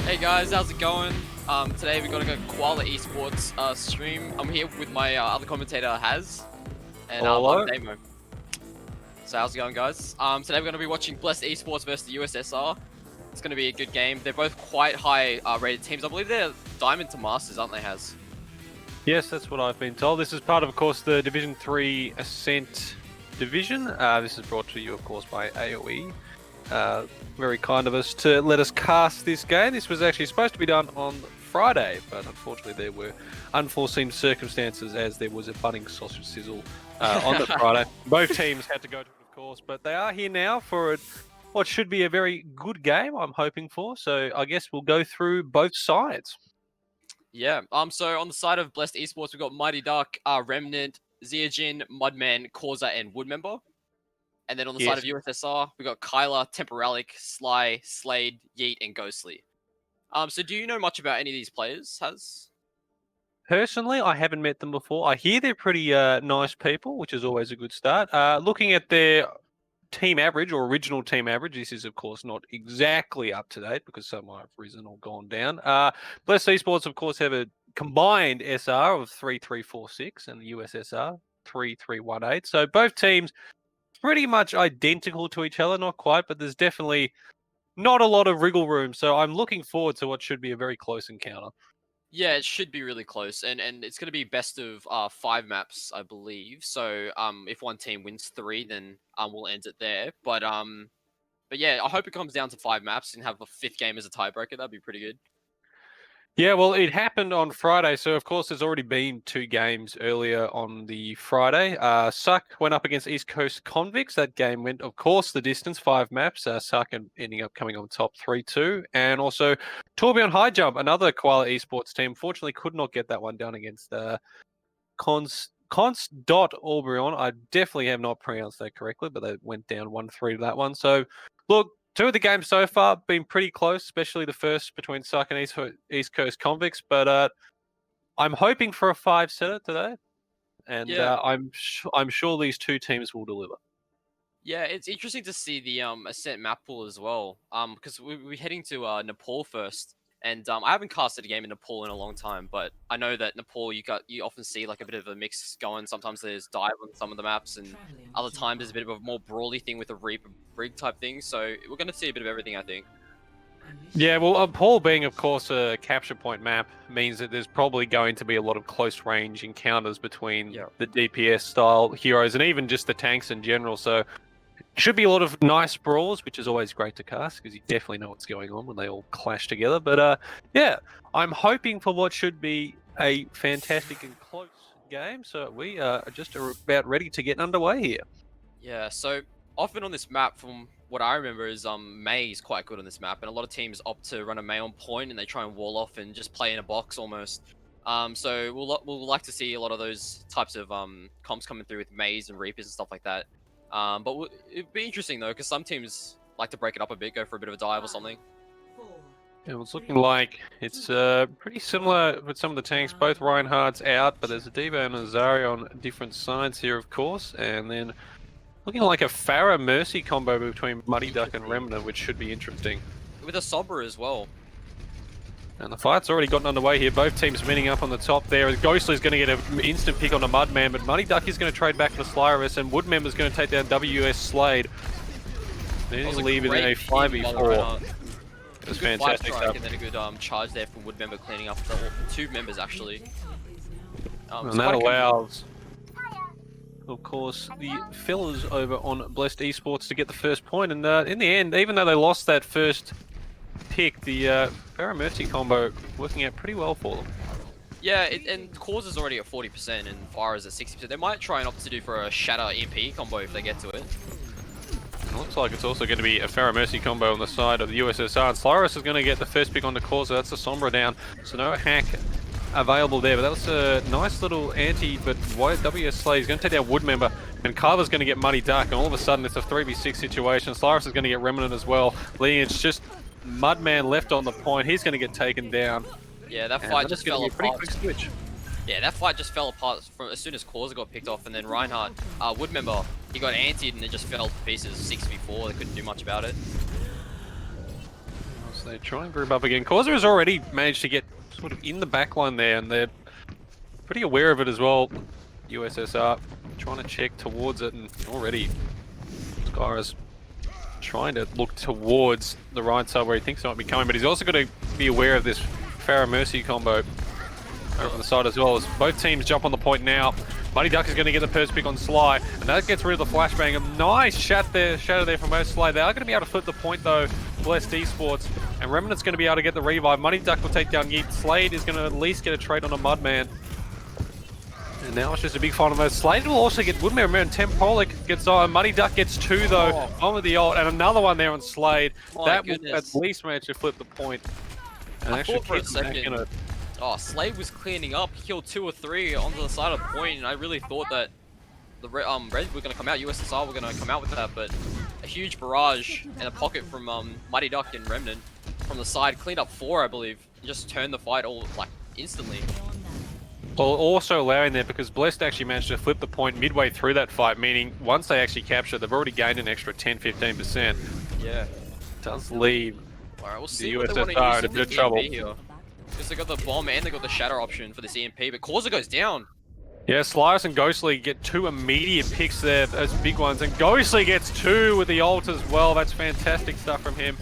Hey guys, how's it going? Today we're gonna go Koala Esports stream. I'm here with my other commentator Haz, and I'm Damo. So how's it going, guys? Today we're gonna be watching Blessed Esports versus the USSR. It's gonna be a good game. They're both quite high rated teams. I believe they're Diamond to Masters, aren't they, Haz? Yes, that's what I've been told. This is part of course, the Division 3 Ascent division. This is brought to you, of course, by AOE. Very kind of us to let us cast this game. This was actually supposed to be done on Friday, but unfortunately there were unforeseen circumstances as there was a budding sausage sizzle on the Friday. Both teams had to go to it, of course, but they are here now for what should be a very good game, I'm hoping for. So I guess we'll go through both sides. Yeah. So on the side of Blessed Esports, we've got Mighty Duck, Remnant, Zeojin, Mudman, Causa, and Woodmember. And then on the side of USSR, we've got Kyla, Temporalic, Sly, Slade, Yeet, and Ghostly. So do you know much about any of these players, Haz? Personally, I haven't met them before. I hear they're pretty nice people, which is always a good start. Looking at their team average or original team average. This is, of course, not exactly up to date because some might have risen or gone down. Blessed Esports, of course, have a combined SR of 3,346 and the USSR 3,318. So both teams pretty much identical to each other, not quite, but there's definitely not a lot of wriggle room. So I'm looking forward to what should be a very close encounter. Yeah, it should be really close, and it's gonna be best of 5 maps, I believe. So if one team wins 3, then we'll end it there. But yeah, I hope it comes down to 5 maps and have a 5th game as a tiebreaker. That'd be pretty good. Yeah, well, it happened on Friday, so of course there's already been 2 games earlier on the Friday. Suck went up against East Coast Convicts. That game went, of course, the distance, 5 maps. Suck ending up coming on top 3-2. And also Tourbillon High Jump, another Koala Esports team, fortunately could not get that one down against Const.Aubryon. I definitely have not pronounced that correctly, but they went down 1-3 to that one. So, look, 2 of the games so far been pretty close, especially the first between Suck and East Coast Convicts. But I'm hoping for a 5-setter today, and Yeah, I'm sure these 2 teams will deliver. yeah, it's interesting to see the Ascent map pool as well. Because we're heading to Nepal first, and I haven't casted a game in Nepal in a long time, but I know that Nepal you often see like a bit of a mix going. Sometimes there's dive on some of the maps, and other times there's a bit of a more brawly thing with a Reaper Brig type thing. So we're gonna see a bit of everything, I think. Yeah, well, Paul being, of course, a capture point map means that there's probably going to be a lot of close range encounters between the DPS style heroes and even just the tanks in general. So should be a lot of nice brawls, which is always great to cast because you definitely know what's going on when they all clash together. But yeah, I'm hoping for what should be a fantastic and close game. So we are just about ready to get underway here. Yeah, so often on this map, from what I remember, is Mei is quite good on this map, and a lot of teams opt to run a Mei on point, and they try and wall off and just play in a box almost. So we'll like to see a lot of those types of comps coming through with Meis and Reapers and stuff like that. But it'd be interesting though, because some teams like to break it up a bit, go for a bit of a dive or something. Yeah, it's looking like it's pretty similar with some of the tanks. Both Reinhardt's out, but there's a Diva and a Zarya on different sides here, of course. And then looking like a Pharah Mercy combo between Muddy Duck and Remnant, which should be interesting. With a Sombra as well. And the fight's already gotten underway here. Both teams meeting up on the top there. Ghostly's going to get an instant pick on the Mudman, but Muddy Duck is going to trade back to Slyrus, and Woodmember's going to take down WS Slade. Then he's leaving a 5v4. It was fantastic stuff. And then a good charge there from Woodmember, cleaning up the 2 members actually. And that allows, of course, the fellas over on Blessed Esports to get the first point. And in the end, even though they lost that first pick, the Pharah Mercy combo working out pretty well for them. Yeah, and Cause is already at 40% and Fire is at 60%. They might try and opt to do for a Shatter EMP combo if they get to it. It looks like it's also going to be a Pharah Mercy combo on the side of the USSR. And Slyrus is going to get the first pick on the Cause, so that's the Sombra down. So no hack available there, but that was a nice little anti, but WS Slade is going to take down Woodmember, and Carver's going to get Muddy Duck, and all of a sudden it's a 3v6 situation. Slyrus is going to get Remnant as well. It's just Mudman left on the point. He's going to get taken down. Yeah, that fight just fell apart. Pretty quick switch. Yeah, that fight just fell apart from as soon as Causa got picked off, and then Reinhardt, Woodmember, he got antied and it just fell to pieces. 6v4. They couldn't do much about it. So they try and group up again. Causa has already managed to get sort of in the backline there, and they're pretty aware of it as well. USSR trying to check towards it, and already Skyra's trying to look towards the right side where he thinks it might be coming, but he's also got to be aware of this Pharah Mercy combo over on the side as well, as both teams jump on the point now. Muddy Duck is going to get the first pick on Sly, and that gets rid of the flashbang. A nice shatter there from both Sly. They are going to be able to flip the point though, Blessed Esports, and Remnant's going to be able to get the revive. Muddy Duck will take down Yeet. Slade is going to at least get a trade on a Mudman. And now it's just a big final mode. Slade will also get Woodmember, and Tempolic gets on. Muddy Duck gets 2 though, on with the ult, and another one there on Slade. That will at least manage to flip the point. And I thought for a second, Slade was cleaning up. He killed 2 or 3 onto the side of the point, and I really thought that the Reds were going to come out, USSR were going to come out with that, but a huge barrage and a pocket from Muddy Duck and Remnant from the side, cleaned up 4, I believe, and just turned the fight all like instantly. Well, also allowing that because Blessed actually managed to flip the point midway through that fight, meaning once they actually capture, they've already gained an extra 10-15%. Yeah. Does leave Alright, we'll the see what they want to USSR use in a with bit of the trouble. EMP here. Because they got the bomb and they got the shatter option for this EMP, but Causa goes down. Yeah, Slice and Ghostly get 2 immediate picks there as big ones, and Ghostly gets 2 with the ult as well. That's fantastic stuff from him.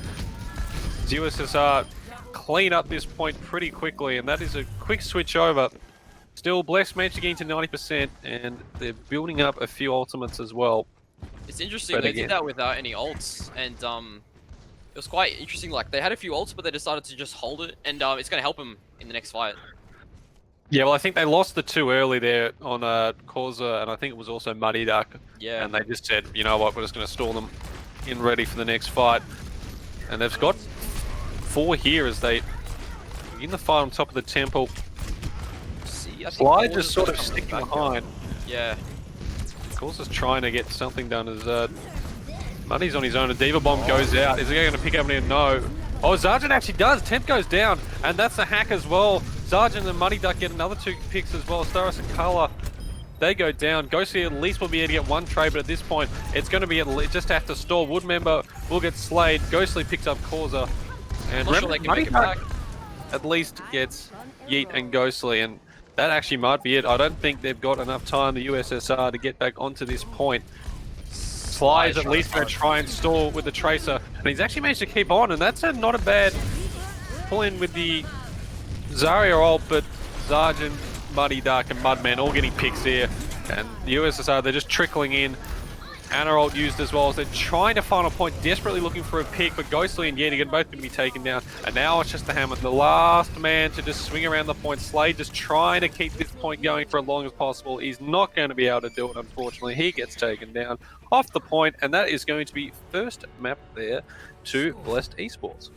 USSR clean up this point pretty quickly, and that is a quick switch over. Still, Bless managed to gain to 90%, and they're building up a few ultimates as well. It's interesting, But they again, did that without any ults, and it was quite interesting. Like, they had a few ults, but they decided to just hold it, and it's going to help them in the next fight. yeah, well, I think they lost the 2 early there on Causa, and I think it was also Muddy Duck. Yeah. And they just said, you know what, we're just going to stall them in ready for the next fight. And they've got 4 here as they in the fight on top of the temple. See, I think Slide Causa's just sort gonna of come sticking back behind. here. Yeah. Causa's trying to get something done as Muddy's on his own. A Diva Bomb goes out. Is he going to pick up any? No. Oh, Zargent actually does. Temp goes down, and that's a hack as well. Zargent and Muddy Duck get another 2 picks as well. Staros and Kala, they go down. Ghostly at least will be able to get 1 trade, but at this point, it's going to be just have to stall. Woodmember will get slayed. Ghostly picks up Causa, and I'm not sure they can make it back. at least gets Yeet and Ghostly, and that actually might be it. I don't think they've got enough time, the USSR, to get back onto this point. Sly's at least going to try and stall with the Tracer, and he's actually managed to keep on, and that's not a bad pull-in with the Zarya ult, but Zargent, Muddy Duck, and Mudman all getting picks here, and the USSR, they're just trickling in. Ana ult used as well as they're trying to find a point, desperately looking for a pick, but Ghostly and Yeti are both going to be taken down. And now it's just the Hammer, the last man to just swing around the point. Slade just trying to keep this point going for as long as possible. He's not going to be able to do it, unfortunately. He gets taken down off the point, and that is going to be first map there to Blessed Esports.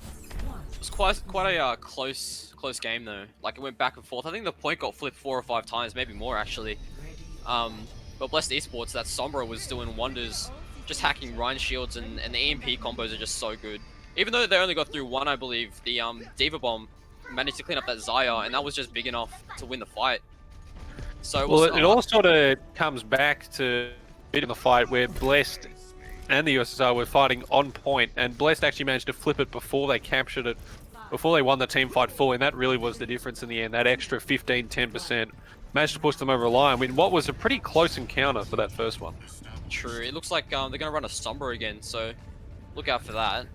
It was quite a close game though. Like, it went back and forth. I think the point got flipped 4 or 5 times, maybe more actually. But Blessed Esports, that Sombra was doing wonders, just hacking Rhine shields, and the EMP combos are just so good. Even though they only got through 1, I believe, the Diva Bomb managed to clean up that Zarya, and that was just big enough to win the fight. So well, it all sort of comes back to a bit in the fight where Blessed and the USSR were fighting on point, and Blessed actually managed to flip it before they captured it, before they won the team fight fully, and that really was the difference in the end. That extra 15-10% managed to push them over a line. I mean, what was a pretty close encounter for that first one. True. It looks like they're going to run a Sombra again, so look out for that.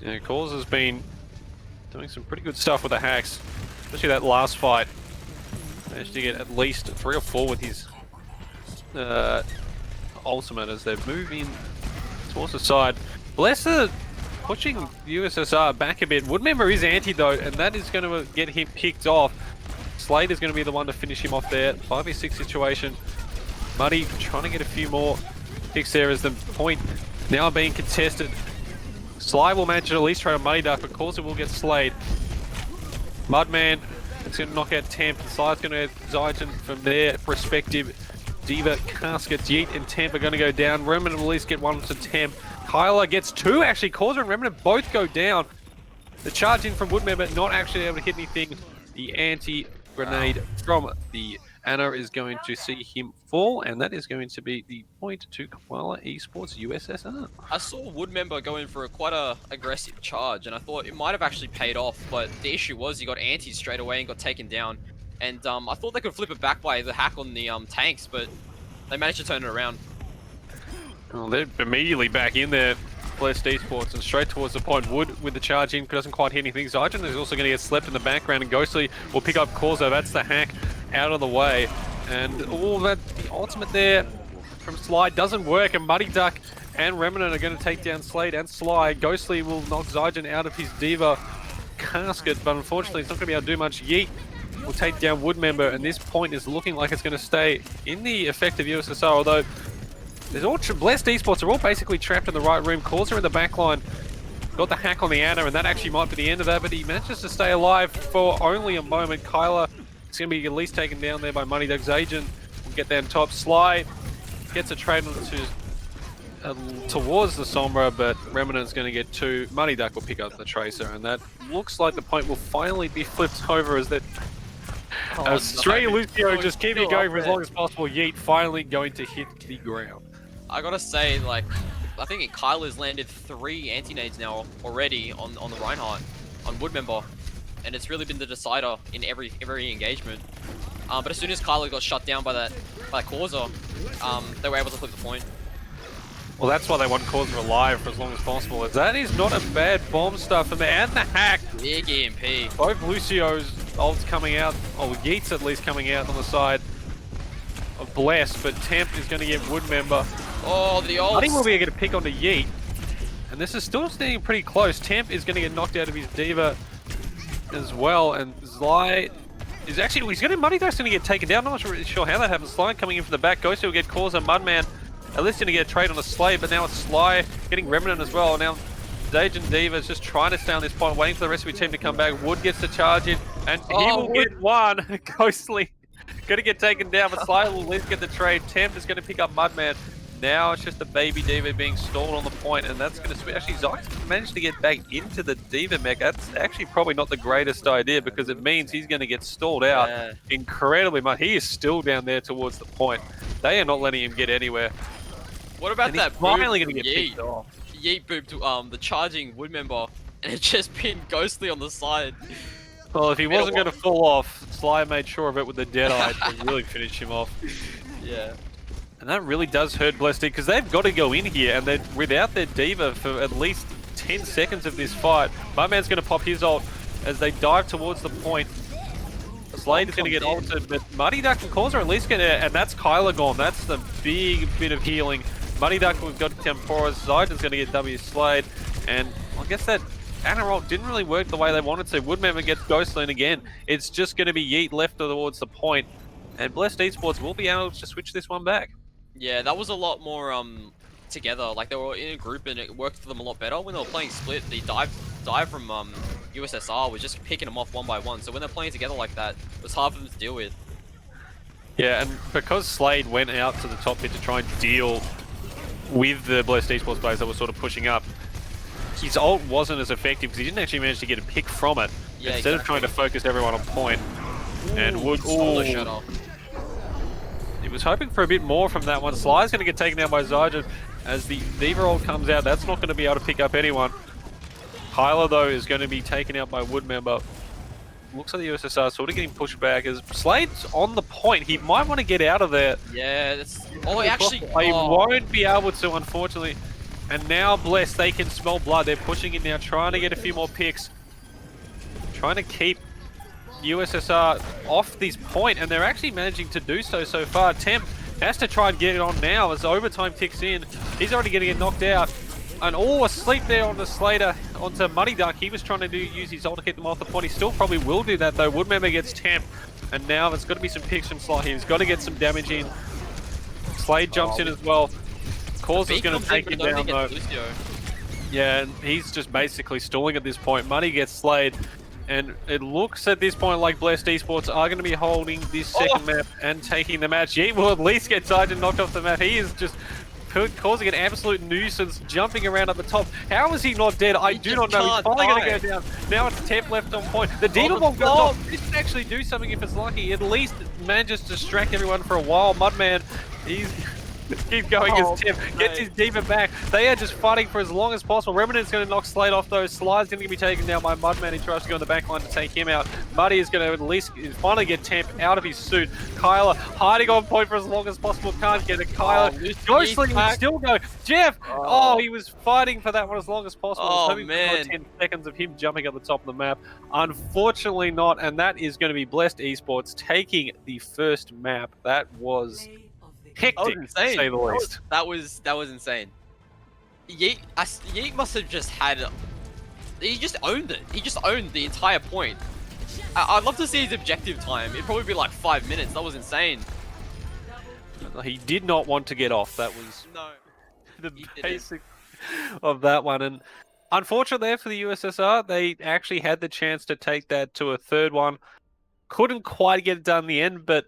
Yeah, Cause has been doing some pretty good stuff with the hacks, especially that last fight. Managed to get at least 3 or 4 with his ultimate as they move in towards the side. Blesser pushing the USSR back a bit. Woodmember is antidote, and that is going to get him picked off. Slade is going to be the one to finish him off there. 5v6 situation. Muddy trying to get a few more picks there as the point now being contested. Sly will manage to at least try to Muddy Duck, but Causa will get slayed. Mudman is going to knock out Temp, and Sly's going to get Zyton from their respective Diva caskets. Yeet and Temp are going to go down. Remnant will at least get 1 to Temp. Kyla gets 2 actually. Causa and Remnant both go down. The charge in from Woodmember not actually able to hit anything. The anti-grenade from the Ana is going to see him fall, and that is going to be the point to Koala Esports USSR. I saw Woodmember go in for quite a aggressive charge, and I thought it might have actually paid off, but the issue was he got anti straight away and got taken down. And I thought they could flip it back by the hack on the tanks, but they managed to turn it around. Well, they're immediately back in there, Blessed Esports, and straight towards the point. Wood with the charge in, doesn't quite hit anything. Zyton is also going to get slept in the background, and Ghostly will pick up Causa. That's the hack out of the way. And all that, the ultimate there from Slide doesn't work, and Muddy Duck and Remnant are going to take down Slade and Sly. Ghostly will knock Zyton out of his Diva casket, but unfortunately it's not going to be able to do much. Yeet will take down Woodmember, and this point is looking like it's going to stay in the effective USSR, although there's all Blessed Esports are all basically trapped in the right room. Causa in the back line got the hack on the Ana, and that actually might be the end of that, but he manages to stay alive for only a moment. Kyla is going to be at least taken down there by Money Duck's agent. Will get down top. Sly gets a trade towards the Sombra, but Remnant's going to get 2. Money Duck will pick up the Tracer, and that looks like the point will finally be flipped over as that Oh, Stray no. Lucio just keep it Still going up for as there. long as possible. Yeet finally going to hit the ground. I gotta say, like, I think Kyler's landed 3 anti-nades now already on the Reinhardt, on Woodmember, and it's really been the decider in every engagement. But as soon as Kyler got shut down by that Causer, they were able to flip the point. Well, that's why they want Causer alive for as long as possible. That is not a bad bomb stuff from there, and the hack. Big EMP. Both Lucio's ults coming out, or Yeet's at least coming out on the side of Bless, but Temp is going to get Woodmember. Oh, the ult. I think we'll be able to pick onto Yeet, and this is still staying pretty close. Temp is going to get knocked out of his Diva as well, and Sly is actually, he's going to, Money Duck's going to get taken down. I'm not really sure how that happens. Sly coming in from the back, Ghost will get Causer, Mudman, at least going to get a trade on a Slay, but now it's Sly getting Remnant as well. Now Sage and Diva is just trying to stay on this point, waiting for the rest of your team to come back. Wood gets the charge in, and he will get one. Ghostly going to get taken down, but Sly will at least get the trade. Temp is going to pick up Mudman. Now it's just the baby Diva being stalled on the point, and that's going to switch. Actually, Zyke's managed to get back into the Diva mech. That's actually probably not the greatest idea, because it means he's going to get stalled out incredibly much. He is still down there towards the point. They are not letting him get anywhere. What about And that he's boop finally going to from get picked off. Yeet boop to the charging Woodmember, and it just pinned Ghostly on the side. Well, if he wasn't going to fall off, Sly made sure of it with the Deadeye to really finish him off. Yeah. And that really does hurt Blessed, because they've got to go in here, and they're without their Diva for at least 10 seconds of this fight. My man's going to pop his ult as they dive towards the point. Slade is going to get ulted, but Muddy Duck and Causer at least get it, and that's Kyler gone. That's the big bit of healing. Muddy Duck, we've got Tempora. Zyden's going to get W Slade, and I guess that Ana ult didn't really work the way they wanted to. Woodmember gets Ghostland again. It's just going to be Yeet left towards the point, and Blessed Esports will be able to switch this one back. Yeah, that was a lot more together. Like, they were in a group and it worked for them a lot better. When they were playing split, the dive from USSR was just picking them off one by one. So when they're playing together like that, it was hard for them to deal with. Yeah, and because Slade went out to the top pit to try and deal with the Blessed Esports players that were sort of pushing up, his ult wasn't as effective because he didn't actually manage to get a pick from it. Yeah, Instead of trying to focus everyone on point. And Wood, shut off. He was hoping for a bit more from that one. Sly's going to get taken down by Zyja as the Diva ult comes out. That's not going to be able to pick up anyone. Kyler, though, is going to be taken out by Woodmember. Looks like the USSR sort of getting pushed back as Slade's on the point. He might want to get out of there. Yeah, that's... Oh, actually... He won't be able to, unfortunately. And now, Bless, they can smell blood. They're pushing in now, trying to get a few more picks. Trying to keep USSR off this point, and they're actually managing to do so far. Temp has to try and get it on now as overtime ticks in. He's already getting it knocked out. And asleep there on the Slater onto Muddy Duck. He was trying to use his ult to get them off the point. He still probably will do that though. Woodmember gets Temp, and now there's got to be some picks from Sly. He's got to get some damage in. Slade jumps in as well. Causer's going to take him down though. Yeah, and he's just basically stalling at this point. Muddy gets Slade. And it looks at this point like Blessed Esports are going to be holding this second map and taking the match. Yeet will at least get Sergeant knocked off the map. He is just causing an absolute nuisance, jumping around at the top. How is he not dead? I do not know. He's finally going to go down. Now it's Temp left on point. The Diva Bomb goes off. This can actually do something if it's lucky. At least manages to distract everyone for a while. Mudman, he's... Keep going as Temp gets his Diva back. They are just fighting for as long as possible. Remnant's going to knock Slade off though. Sly's going to be taken down by Mudman. He tries to go in the back line to take him out. Muddy is going to at least finally get Temp out of his suit. Kyler hiding on point for as long as possible. Can't get it. Kyler, Ghostly can still go. Jeff, he was fighting for that one as long as possible. Oh, man. 10 seconds of him jumping at the top of the map. Unfortunately not, and that is going to be Blessed Esports taking the first map. That was... hectic, to say the least. That was insane. Yeet must have just had... He just owned it. He just owned the entire point. I'd love to see his objective time. It'd probably be like 5 minutes. That was insane. He did not want to get off. That was the basic of that one. And unfortunately there for the USSR, they actually had the chance to take that to a third one. Couldn't quite get it done in the end, but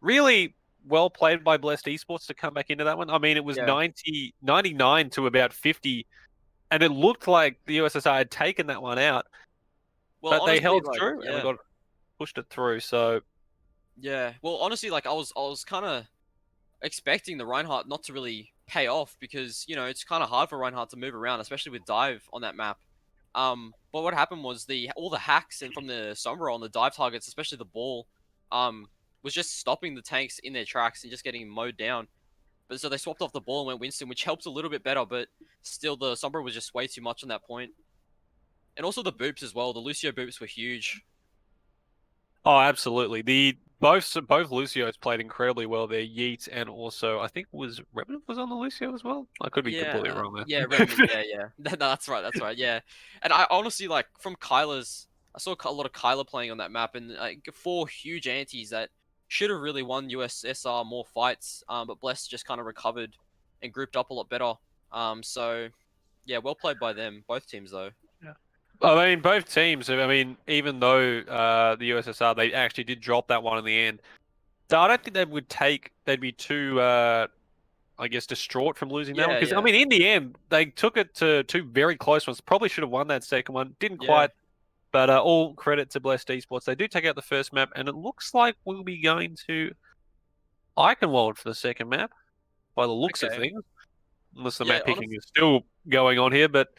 really... well played by Blessed Esports to come back into that one. I mean, it was 99 to about 50, and it looked like the USSR had taken that one out. Well, but honestly, they held through and pushed it through. So Yeah. Well, honestly, like I was kind of expecting the Reinhardt not to really pay off because it's kind of hard for Reinhardt to move around, especially with dive on that map. But what happened was the all the hacks and from the Sombra on the dive targets, especially the ball, was just stopping the tanks in their tracks and just getting mowed down. But so they swapped off the ball and went Winston, which helps a little bit better, but still the Sombra was just way too much on that point. And also the boops as well. The Lucio boops were huge. Oh, absolutely. The both Lucio's played incredibly well there. Yeet and also I think was Revenant was on the Lucio as well. I could be completely Yeah, wrong yeah, there. Remnant, yeah. No, that's right, yeah. And I honestly like from Kyla's, I saw a lot of Kyla playing on that map, and like 4 huge antis that should have really won USSR more fights. But Bless just kind of recovered and grouped up a lot better. So yeah, well played by them, both teams though. Yeah. I mean, both teams. I mean, even though the USSR they actually did drop that one in the end, so I don't think they would take. They'd be too, I guess, distraught from losing that one. Yeah, Because I yeah, mean, in the end, they took it to 2 very close ones. Probably should have won that second one. Didn't yeah. quite. But all credit to Blessed Esports. They do take out the first map, and it looks like we'll be going to Eichenwald for the second map, by the looks of Okay. things. Unless the Yeah, map picking is still going on here. But,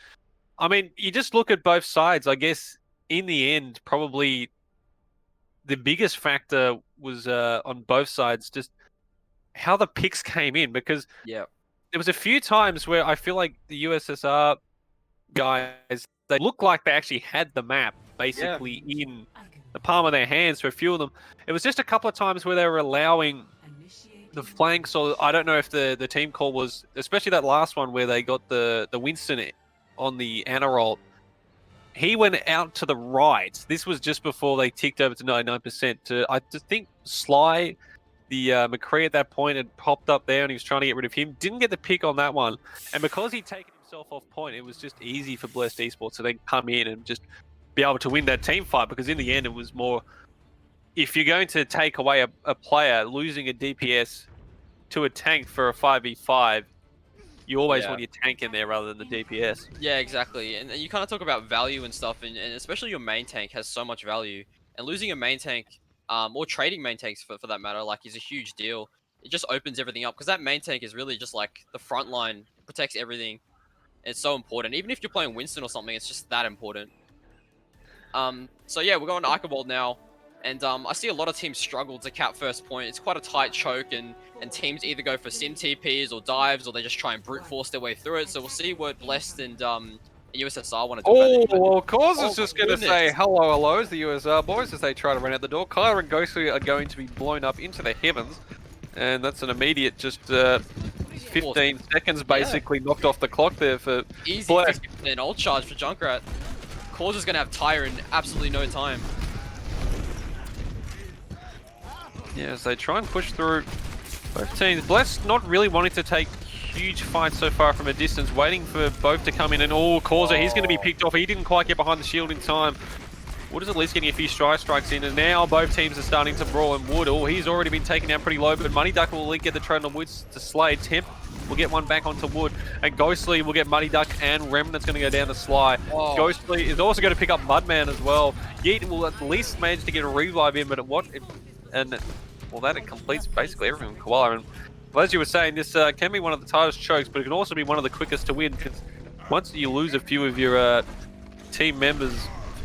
I mean, you just look at both sides. I guess, in the end, probably the biggest factor was on both sides just how the picks came in. Because yeah, there was a few times where I feel like the USSR guys, they looked like they actually had the map yeah, basically in the palm of their hands for a few of them. It was just a couple of times where they were allowing the flanks, or I don't know if the team call was, especially that last one where they got the Winston on the Ana roll. He went out to the right. This was just before they ticked over to 99%. I just think Sly, the McCree at that point had popped up there and he was trying to get rid of him. Didn't get the pick on that one. And because he'd taken himself off point, it was just easy for Blessed Esports to then come in and just be able to win that team fight, because in the end it was more, if you're going to take away a player, losing a DPS to a tank for a 5v5, you always yeah. want your tank in there rather than the DPS. Yeah, exactly. And you kind of talk about value and stuff, and especially your main tank has so much value. And losing a main tank, or trading main tanks for that matter, like is a huge deal. It just opens everything up because that main tank is really just like the front line, protects everything. It's so important. Even if you're playing Winston or something, it's just that important. So yeah, we're going to Eichenwald now. And I see a lot of teams struggle to cap first point. It's quite a tight choke, and teams either go for sim TPs or dives, or they just try and brute force their way through it. So we'll see what Blessed and USSR want to do about it. Well, Cause Oh is just my going to goodness. say hello to the USR boys as they try to run out the door. Kyler and Ghostly are going to be blown up into the heavens, and that's an immediate just 15 seconds basically knocked off the clock there for Easy Blessed. 50% ult charge for Junkrat. Cause is going to have Tyre in absolutely no time. Yeah, as they try and push through both teams. Blessed not really wanting to take huge fights so far from a distance, waiting for both to come in, and Causer, he's going to be picked off. He didn't quite get behind the shield in time. Wood is at least getting a few strikes in, and now both teams are starting to brawl, and Wood, he's already been taken down pretty low, but Money Duck will get the trade on Woods to Slay. Temp will get one back onto Wood, and Ghostly will get Money Duck, and Remnant's going to go down to Sly. Oh. Ghostly is also going to pick up Mudman as well. Yeet will at least manage to get a revive in, but that completes basically everything with Koala. And well, as you were saying, this can be one of the tightest chokes, but it can also be one of the quickest to win, because once you lose a few of your team members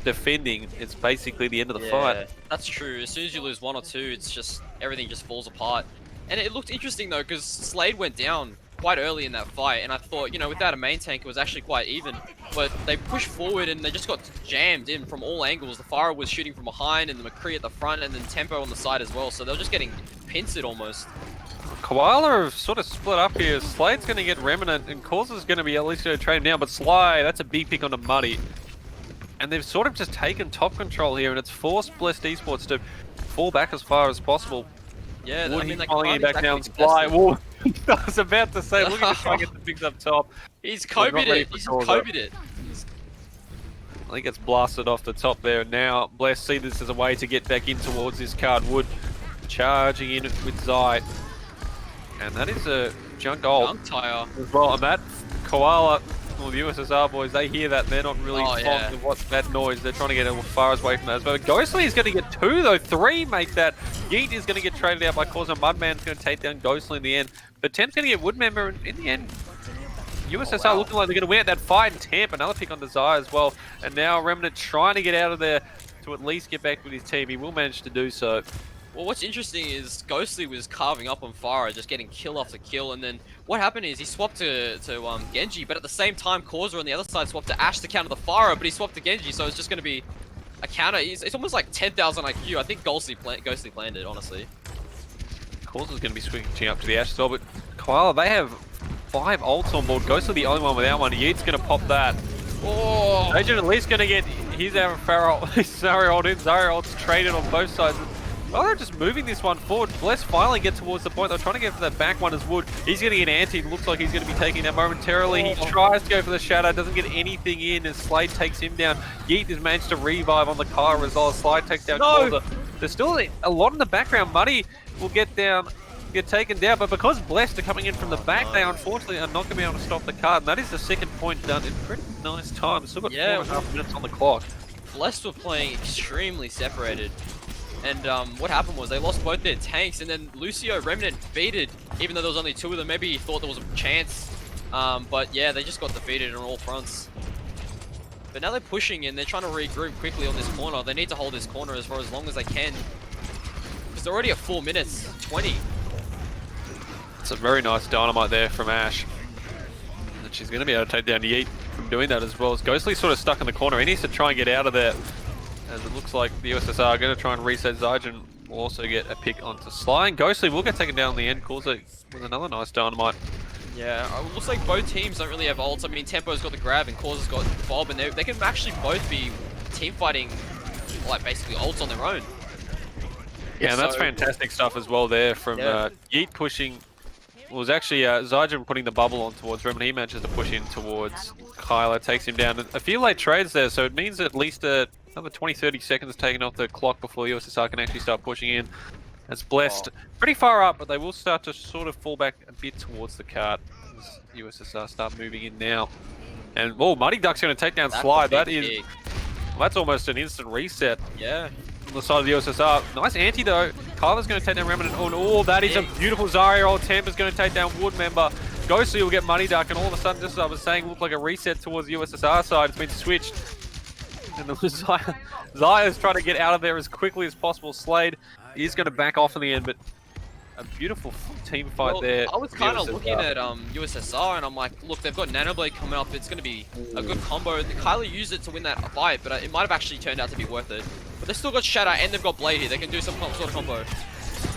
defending, it's basically the end of the fight. That's true. As soon as you lose 1 or 2, it's just everything just falls apart. And it looked interesting though, because Slade went down quite early in that fight, and I thought, without a main tank, it was actually quite even. But they pushed forward and they just got jammed in from all angles. The Farah was shooting from behind, and the McCree at the front, and then Tempo on the side as well. So they were just getting pincered almost. Koala have sort of split up here. Slade's going to get Remnant, and Causer's going to be at least going to trade him down. But Sly, that's a big pick onto Muddy. And they've sort of just taken top control here, and it's forced Blessed Esports to fall back as far as possible. Yeah, Wood, I mean, like, falling can't back down. exactly Sly, I was about to say, look at try and get the picks up top. He's Kobe'd it. He's Kobe'd it. I think it's blasted off the top there. Now, Bless see this as a way to get back in towards this card. Wood charging in with Zai. And that is a junk ult Junk Tire. as well. And that Koala Well, the USSR boys, they hear that, they're not really fond of what's that noise. They're trying to get as far away from that as well. Ghostly is going to get 2 though, 3 make that. Yeet is going to get traded out by Causa. Mudman's going to take down Ghostly in the end. But Temp's going to get Woodmember, and in the end, USSR looking like they're going to win at that fight. And Temp, another pick on Desire as well. And now Remnant trying to get out of there to at least get back with his team. He will manage to do so. Well, what's interesting is Ghostly was carving up on Farah, just getting kill after kill, and then what happened is he swapped to Genji, but at the same time, Causa on the other side swapped to Ashe to counter the Farah, but he swapped to Genji, so it's just going to be a counter. It's almost like 10,000 IQ. I think Ghostly planned it, honestly. Causa's going to be switching up to the Ashe as well, but Koala, they have 5 ults on board. Ghostly the only one without one. Yeet's going to pop that. Oh! Agent at least going to get his Farah Zarya ult in. Zarya ult's traded on both sides. Well, they're just moving this one forward. Bless finally get towards the point. They're trying to get for that back one as Wood. He's going to get anti. Looks like he's going to be taking that momentarily. He tries to go for the shadow. Doesn't get anything in. And Slade takes him down. Yeet has managed to revive on the car as well. Slade takes down Causa. There's still a lot in the background. Muddy will get taken down. But because Blessed are coming in from the back, they unfortunately are not going to be able to stop the card. And that is the second point done in pretty nice time. Still got 4.5 minutes on the clock. Blessed were playing extremely separated. And what happened was they lost both their tanks, and then Lucio Remnant defeated, even though there was only 2 of them. Maybe he thought there was a chance, but yeah, they just got defeated on all fronts. But now they're pushing and they're trying to regroup quickly on this corner. They need to hold this corner for as long as they can, because they're already at 4 minutes 20. It's a very nice dynamite there from Ashe. And she's going to be able to take down Yeet from doing that as well. As Ghostly's sort of stuck in the corner. He needs to try and get out of there. As it looks like the USSR are going to try and reset Zygen. Will also get a pick onto Sly. And Ghostly will get taken down in the end. Causa with another nice dynamite. Yeah, it looks like both teams don't really have ults. I mean, Tempo's got the grab and Causa's got Bob, and they can actually both be team fighting, like basically ults on their own. Yeah, and that's fantastic stuff as well there from Yeet pushing. Well, it was actually Zygen putting the bubble on towards Remnant. He manages to push in towards Kyla, takes him down. A few late trades there, so it means at least another 20-30 seconds taken off the clock before the USSR can actually start pushing in. It's Blessed pretty far up, but they will start to sort of fall back a bit towards the cart as USSR start moving in now. And Muddy Duck's going to take down Slide. That's almost an instant reset. Yeah. On the side of the USSR. Nice anti though. Kyla's going to take down Remnant. Oh, that is a beautiful Zarya ult. Tampa's going to take down Wood member. Ghostly will get Muddy Duck, and all of a sudden, just as I was saying, looked like a reset towards the USSR side. It's been switched. And Zaya's trying to get out of there as quickly as possible. Slade is going to back off in the end, but a beautiful team fight there. I was kind of looking at USSR, and I'm like, look, they've got Nanoblade coming up. It's going to be a good combo. Kylie used it to win that fight, but it might have actually turned out to be worth it. But they've still got Shadow, and they've got Blade here. They can do some sort of combo.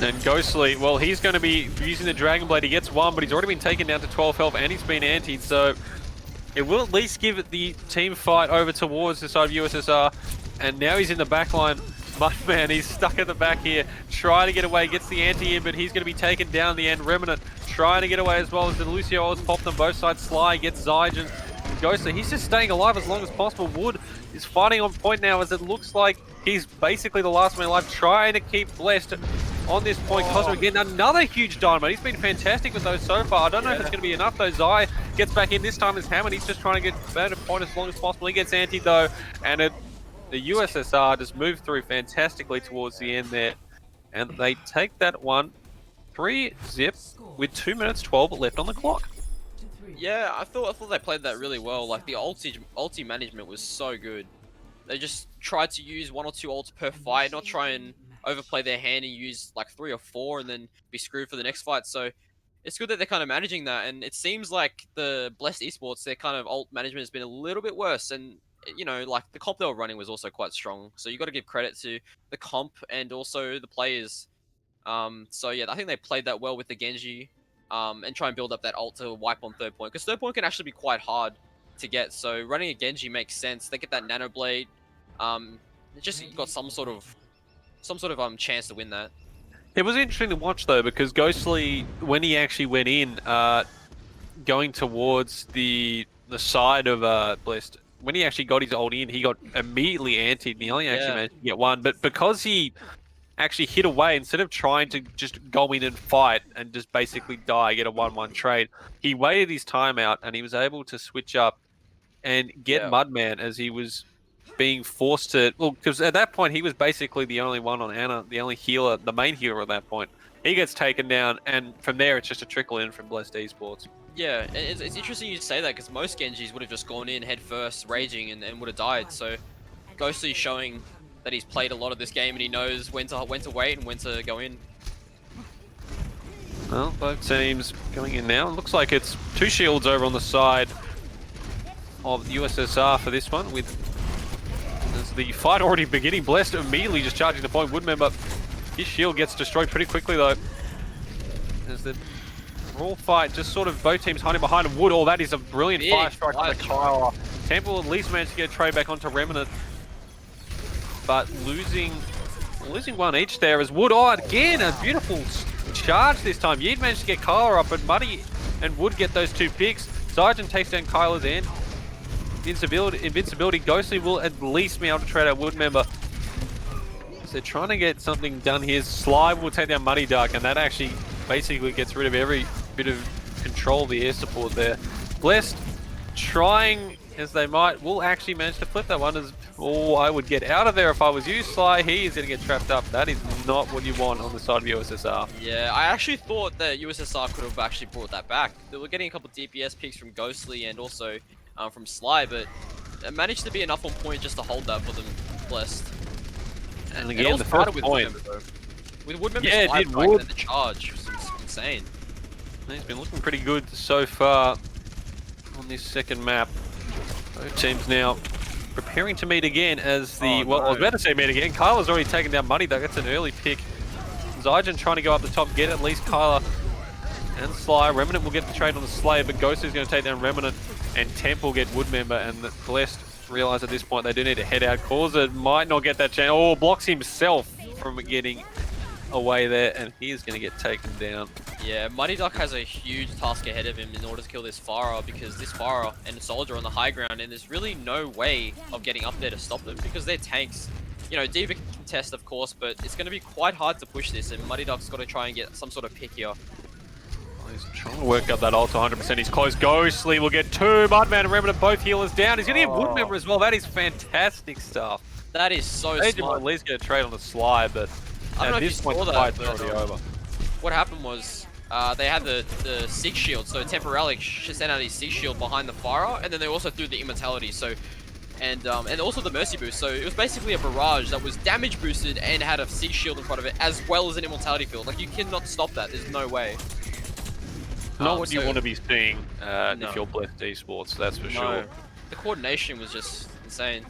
And Ghostly, well, he's going to be using the Dragon Blade. He gets 1, but he's already been taken down to 12 health, and he's been antied, so it will at least give it the team fight over towards the side of USSR. And now he's in the back line. Mudman, he's stuck at the back here, trying to get away, gets the anti in, but he's going to be taken down in the end. Remnant trying to get away as well as the Lucio has popped on both sides. Sly gets Zygen. Ghostly, he's just staying alive as long as possible. Wood is fighting on point now, as it looks like he's basically the last man alive, trying to keep Blessed on this point. Cosmo again, another huge dynamite. He's been fantastic with those so far. I don't know if it's going to be enough though. Zai gets back in this time as Hammond. He's just trying to get better point as long as possible. He gets anti though, and the USSR just moved through fantastically towards the end there, and they take that one 3-zip with 2 minutes 12 left on the clock. Yeah, I thought they played that really well. Like the ulti management was so good. They just tried to use 1 or 2 ults per fight, not try and overplay their hand and use like 3 or 4 and then be screwed for the next fight. So it's good that they're kind of managing that, and it seems like the Blessed Esports, their kind of ult management has been a little bit worse, and you know, like the comp they were running was also quite strong. So you got to give credit to the comp and also the players. So yeah, I think they played that well with the Genji, and try and build up that ult to wipe on third point, because third point can actually be quite hard to get. So running a Genji makes sense. They get that Nano Blade. Just got some sort of chance to win that. It was interesting to watch though, because Ghostly, when he actually went in, going towards the side of Blessed, when he actually got his ult in, he got immediately antied, and he only actually managed to get 1. But because he actually hit away, instead of trying to just go in and fight and just basically die, get a 1-1 trade, he waited his time out, and he was able to switch up and get Yeah. Mudman as he was being forced to. Well, because at that point he was basically the only one on Anna, the only healer, the main healer at that point. He gets taken down, and from there it's just a trickle in from Blessed Esports. Yeah, and it's interesting you say that because most Genjis would have just gone in head first, raging, and would have died. So Ghostly showing that he's played a lot of this game and he knows when to wait and when to go in. Well, both teams going in now. It looks like it's 2 shields over on the side of the USSR for this one, with as the fight already beginning. Blessed immediately just charging the point. Woodmember, his shield gets destroyed pretty quickly though. As the raw fight, just sort of both teams hiding behind him. Wood, oh, that is a brilliant fire strike on the Kyra. Temple at least managed to get a trade back onto Remnant, but losing one each there as Wood, oh, again, a beautiful charge this time. Yeed managed to get Kyla up, but Muddy and Wood get those 2 picks. Sergeant takes down Kyla's end. Invincibility. Ghostly will at least be able to trade out Woodmember. So they're trying to get something done here. Sly will take down Muddy Duck, and that actually basically gets rid of every bit of control of the air support there. Blessed, trying as they might, will actually manage to flip that one. As oh, I would get out of there if I was you, Sly. He is going to get trapped up. That is not what you want on the side of USSR. Yeah, I actually thought that USSR could have actually brought that back. They were getting a couple of DPS picks from Ghostly and also from Sly, but it managed to be enough on point just to hold that for them. Blessed. And again, the first point. With Woodmember, yeah, Sly it did. Wood. and the charge was insane. He's been looking pretty good so far on this second map. Both teams now preparing to meet again as the... I was about to say meet again. Kyla's already taken down Muddy though. That's an early pick. Zygen trying to go up the top, get at least Kyla and Sly. Remnant will get the trade on the Slayer, but Ghost is going to take down Remnant, and Temple get Woodmember, and the Blessed realize at this point they do need to head out. Causer might not get that chance. Oh, blocks himself from getting away there, and he is going to get taken down. Yeah, Muddy Duck has a huge task ahead of him in order to kill this Pharah, because this Pharah and Soldier on the high ground, and there's really no way of getting up there to stop them because they're tanks. You know, D.Va can test, of course, but it's going to be quite hard to push this, and Muddy Duck's got to try and get some sort of pick here. He's trying to work up that ult to 100%. He's close. Ghostly will get 2. Mudman and Remnant both healers down. He's going to get Woodmember as well. That is fantastic stuff. That is so they smart. At least get a trade on the Sly, but at this point the fight's already over. What happened was they had the Sig Shield, so temporarily sent out his Sig Shield behind the Pharah, and then they also threw the Immortality, so and also the Mercy Boost. So it was basically a barrage that was damage boosted and had a Sig Shield in front of it, as well as an Immortality field. Like, you cannot stop that. There's no way. Not what you want to be seeing if you're Blessed Esports, that's for sure. The coordination was just insane.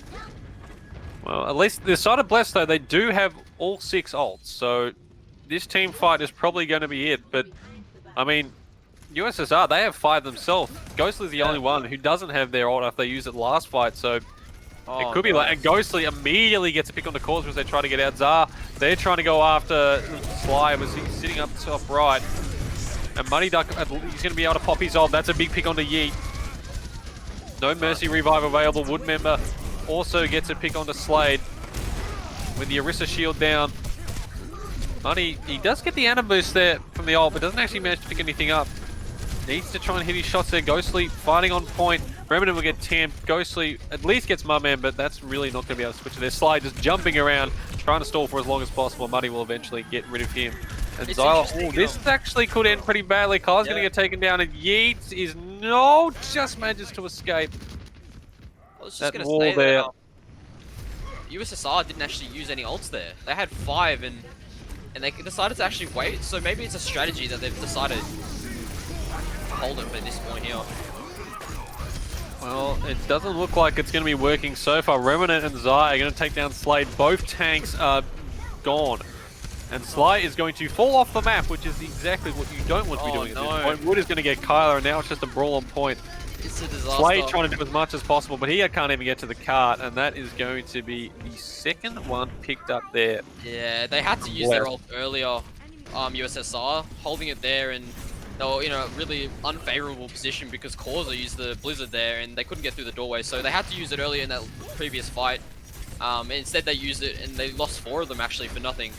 Well, at least the side of Blessed, though, they do have all 6 ults, so this team fight is probably going to be it. But, I mean, USSR, they have 5 themselves. Ghostly's the only one who doesn't have their ult after they used it last fight, so it could be like... And Ghostly immediately gets a pick on the cause as they try to get out Zar. They're trying to go after Sly, was sitting up top right. And Muddy Duck, he's going to be able to pop his ult. That's a big pick onto Yeet. No Mercy Revive available. Woodmember also gets a pick onto Slade with the Orisa shield down. Muddy, he does get the Ana boost there from the ult, but doesn't actually manage to pick anything up. Needs to try and hit his shots there. Ghostly fighting on point. Remnant will get tamped. Ghostly at least gets Mudman, but that's really not going to be able to switch to their Slide, just jumping around, trying to stall for as long as possible. Muddy will eventually get rid of him. And Zyla, this actually could end pretty badly. Kyle's going to get taken down, and Yeats is just manages to escape. I was just going to say there. USSR didn't actually use any ults there. They had 5, and they decided to actually wait. So maybe it's a strategy that they've decided to hold it for this point here. Well, it doesn't look like it's going to be working so far. Remnant and Zai are going to take down Slade. Both tanks are gone. And Sly is going to fall off the map, which is exactly what you don't want to be doing at this point. Wood is going to get Kyler, and now it's just a brawl on point. It's a disaster. Slade trying to do as much as possible, but he can't even get to the cart, and that is going to be the second one picked up there. Yeah, they had to use their ult earlier, USSR, holding it there, and they were in a really unfavorable position because Causer used the Blizzard there, and they couldn't get through the doorway, so they had to use it earlier in that previous fight. And instead they used it, and they lost 4 of them actually for nothing.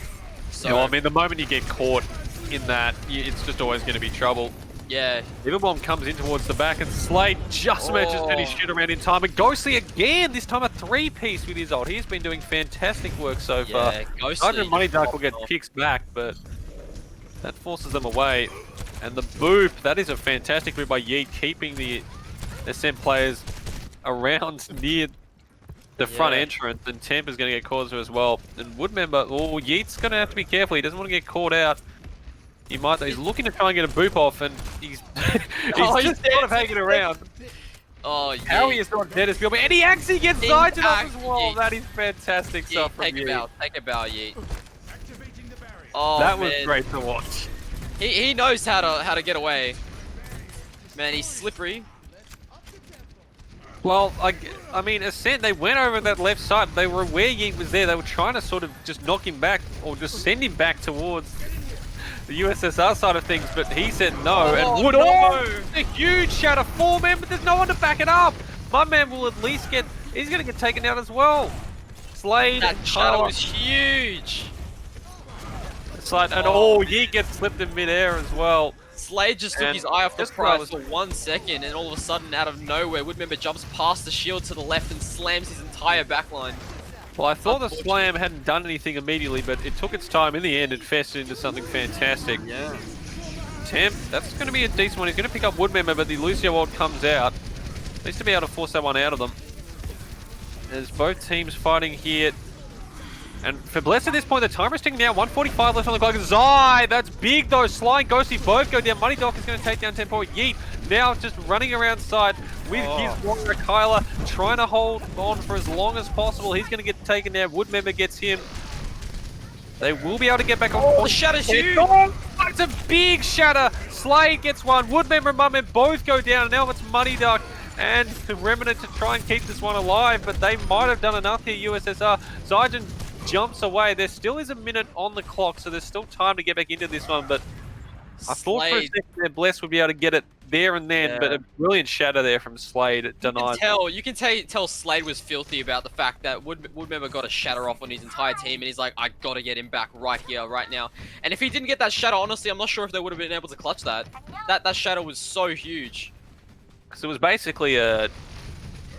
So, yeah, well, I mean, the moment you get caught in that, it's just always going to be trouble. Yeah. Diva Bomb comes in towards the back, and Slade just manages to Oh. shoot around in time. And Ghostly again, this time a 3-piece with his ult. He's been doing fantastic work so far. Yeah, Ghostly Sergeant Money just Duck will popped get off. picks back, but that forces them away. And the boop, that is a fantastic move by Yeet, keeping the Ascent players around near the front Yeah. entrance, and Tampa's going to get caught as well. And Woodmember, oh, Yeet's going to have to be careful. He doesn't want to get caught out. He might. He's looking to try and get a boop off, and he's Oh, just sort of hanging around. Oh, yeah. How he is not dead is beyond me, and he actually gets Zygin off as well. Yeet. That is fantastic stuff from Take a Yeet. bow. Take a bow, Yeet. Oh, That was man. great to watch. He knows how to get away. Man, he's slippery. Well, I mean, Ascent, they went over that left side. They were aware Yeet was there. They were trying to sort of just knock him back or just send him back towards the USSR side of things, but he said no. And Wood, a huge shatter. 4 men, but there's no one to back it up. My man will at least get, he's going to get taken out as well. Slade. That shadow was huge. Slade, and Yeet gets slipped in midair as well. Slade just took And his eye off the just prize for 1 second, and all of a sudden, out of nowhere, Woodmember jumps past the shield to the left and slams his entire backline. Well, I thought the slam hadn't done anything immediately, but it took its time. In the end, it festered into something fantastic. Yeah. Temp, that's going to be a decent one. He's going to pick up Woodmember, but the Lucio ult comes out. Needs to be able to force that one out of them. There's both teams fighting here. And for Bless at this point, the timer's ticking down. 1:45 left on the clock. Zai, that's big though. Sly and Ghosty both go down. Money Doc is going to take down Tempo. Yeet now just running around side with his Warrior Kyler, trying to hold on for as long as possible. He's going to get taken down. Woodmember gets him. They will be able to get back on point. The shatter's huge! It's a big shatter. Slade gets one. Woodmember and Mummen both go down. And now it's Money Duck and Remnant to try and keep this one alive, but they might have done enough here, USSR. Zygin jumps away. There still is a minute on the clock, so there's still time to get back into this one, but I thought for a second that Bless would be able to get it there and then, but a brilliant shatter there from Slade denies. You can tell Slade was filthy about the fact that Woodmember got a shatter off on his entire team, and he's like, I gotta get him back right here, right now. And if he didn't get that shatter, honestly, I'm not sure if they would have been able to clutch that. That shatter was so huge. Because it was basically a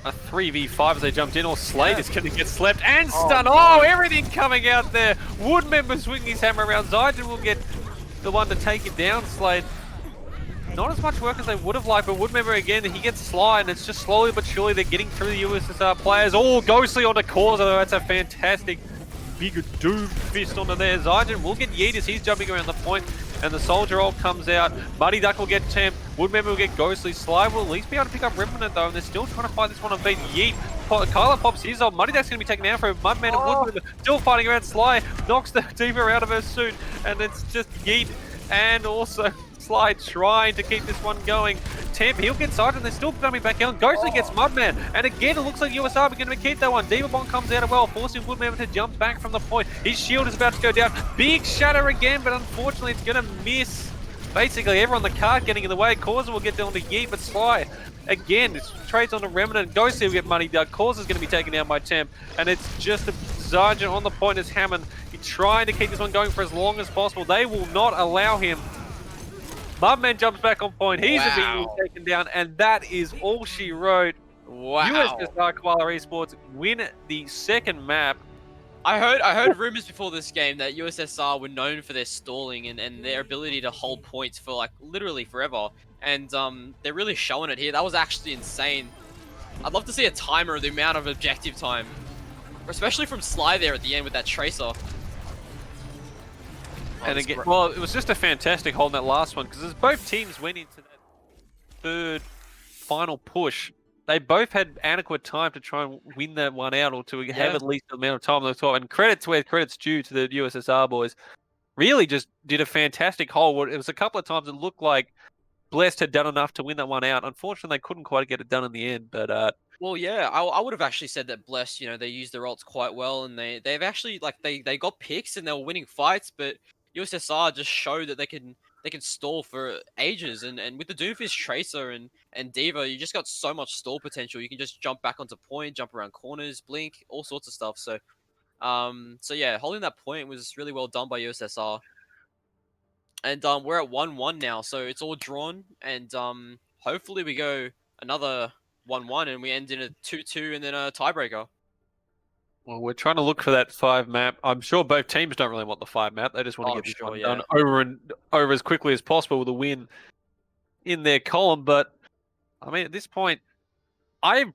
3v5 as they jumped in, or Slade is going to get slept and stunned. Oh, everything coming out there. Woodmember swinging his hammer around. Zygin will get the one to take it down. Slade, not as much work as they would have liked, but Woodmember again, he gets Sly, and it's just slowly but surely they're getting through the USSR players. Oh, Ghostly onto Cause, although that's a fantastic big doom fist onto there. Zygin will get Yeet as he's jumping around the point, and the Soldier ult comes out. Muddy Duck will get Temp. Woodmember will get Ghostly. Sly will at least be able to pick up Remnant though, and they're still trying to fight this one on beat. Yeet. Kyler pops his ult. Muddy Duck's going to be taken down for him. Mudman and Woodmember still fighting around. Sly knocks the Diva out of her suit, and it's just Yeet and also Sly trying to keep this one going. Temp, he'll get Sergeant, they're still coming back out. Ghostly gets Mudman, and again it looks like USR are going to keep that one. Diva Bomb comes out as well, forcing Woodmember to jump back from the point. His shield is about to go down. Big shatter again, but unfortunately it's going to miss. Basically everyone on the cart getting in the way. Causer will get down to Yeet, but Sly again, it trades on to Remnant. Ghostly will get Money Dug. Causer's going to be taken down by Temp, and it's just a Sergeant on the point as Hammond. He's trying to keep this one going for as long as possible. They will not allow him. Mudman jumps back on point. He's immediately taken down, and that is all she wrote. Wow. USSR Koala Esports win the second map. I heard rumors before this game that USSR were known for their stalling and their ability to hold points for like literally forever. And they're really showing it here. That was actually insane. I'd love to see a timer of the amount of objective time. Especially from Sly there at the end with that tracer. And again, well, it was just a fantastic hold in that last one, because as both teams went into that third final push, they both had adequate time to try and win that one out, or to have at least the amount of time on the top. And credit to where credit's due to the USSR boys. Really just did a fantastic hold. It was a couple of times it looked like Blessed had done enough to win that one out. Unfortunately, they couldn't quite get it done in the end, but well, yeah, I would have actually said that Blessed, you know, they used their ults quite well, and they've actually like they got picks and they were winning fights, but USSR just showed that they can stall for ages, and with the Doomfist Tracer and Diva, you just got so much stall potential. You can just jump back onto point, jump around corners, blink, all sorts of stuff. So yeah, holding that point was really well done by USSR. And we're at 1-1 now, so it's all drawn, and hopefully we go another 1-1 and we end in a 2-2 and then a tiebreaker. Well, we're trying to look for that 5 map. I'm sure both teams don't really want the 5 map. They just want to Oh, get this sure, one yeah. done over as quickly as possible with a win in their column. But I mean, at this point, I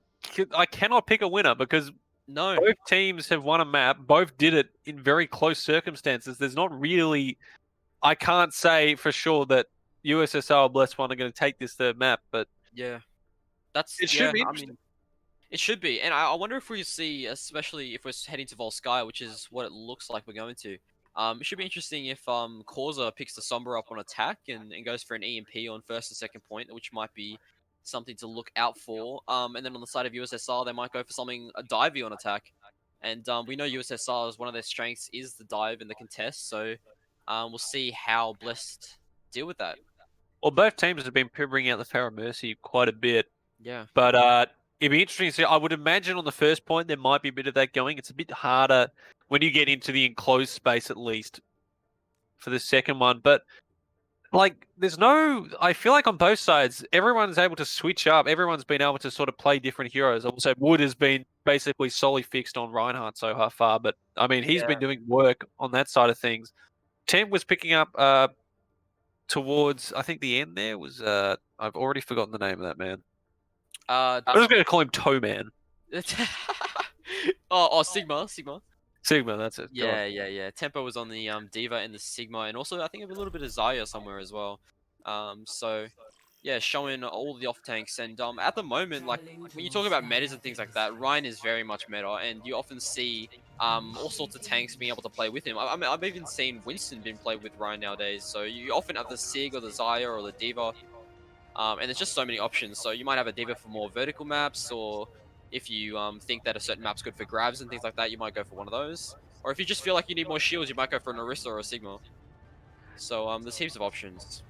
cannot pick a winner because No. both teams have won a map. Both did it in very close circumstances. There's not really. I can't say for sure that USSR or Blessed One are going to take this third map, but Yeah. That's it should be I interesting. mean, it should be, and I wonder if we see, especially if we're heading to Volskaya, which is what it looks like we're going to. It should be interesting if Causa picks the Sombra up on attack and goes for an EMP on first and second point, which might be something to look out for. And then on the side of USSR, they might go for something a divey on attack, and we know USSR is one of their strengths is the dive and the contest, so we'll see how Blessed deal with that. Well, both teams have been bringing out the Pharaoh Mercy quite a bit. Yeah. But it'd be interesting to see. I would imagine on the first point there might be a bit of that going. It's a bit harder when you get into the enclosed space, at least for the second one. But like, there's no. I feel like on both sides, everyone's able to switch up. Everyone's been able to sort of play different heroes. I would say Wood has been basically solely fixed on Reinhardt so far. But I mean, he's been doing work on that side of things. Tim was picking up towards. I think the end there was. I've already forgotten the name of that man. I'm just going to call him Toe Man. Sigma. Sigma, that's it. Yeah. Tempo was on the Diva and the Sigma, and also I think a little bit of Zaya somewhere as well. So yeah, showing all the off tanks, and at the moment, like when you talk about metas and things like that, Ryan is very much meta, and you often see all sorts of tanks being able to play with him. I mean, I've even seen Winston being played with Ryan nowadays. So you often have the Sig or the Zaya or the Diva. And there's just so many options. So you might have a diva for more vertical maps, or if you think that a certain map's good for grabs and things like that, you might go for one of those. Or if you just feel like you need more shields, you might go for an Orisa or a Sigma. So there's heaps of options.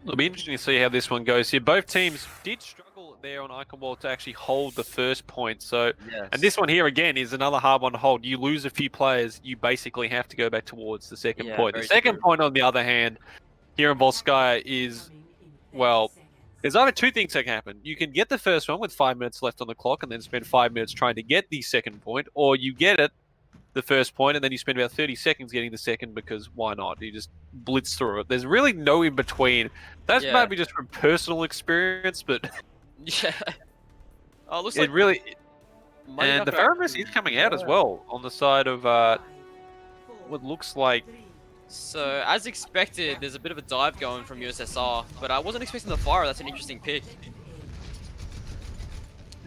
It'll be interesting to see how this one goes here. Both teams did struggle there on Iconwall to actually hold the first point. So, yes. And this one here again is another hard one to hold. You lose a few players, you basically have to go back towards the second point. The second point, on the other hand, here in Volskaya is, well, there's either two things that can happen. You can get the first one with 5 minutes left on the clock and then spend 5 minutes trying to get the second point, or you get it, the first point, and then you spend about 30 seconds getting the second because why not? You just blitz through it. There's really no in between. That's maybe just from personal experience, but yeah. Oh, it looks it like really. And the Pharaoh Mercy is coming out as well on the side of what looks like. So, as expected, there's a bit of a dive going from USSR, but I wasn't expecting the fire. That's an interesting pick.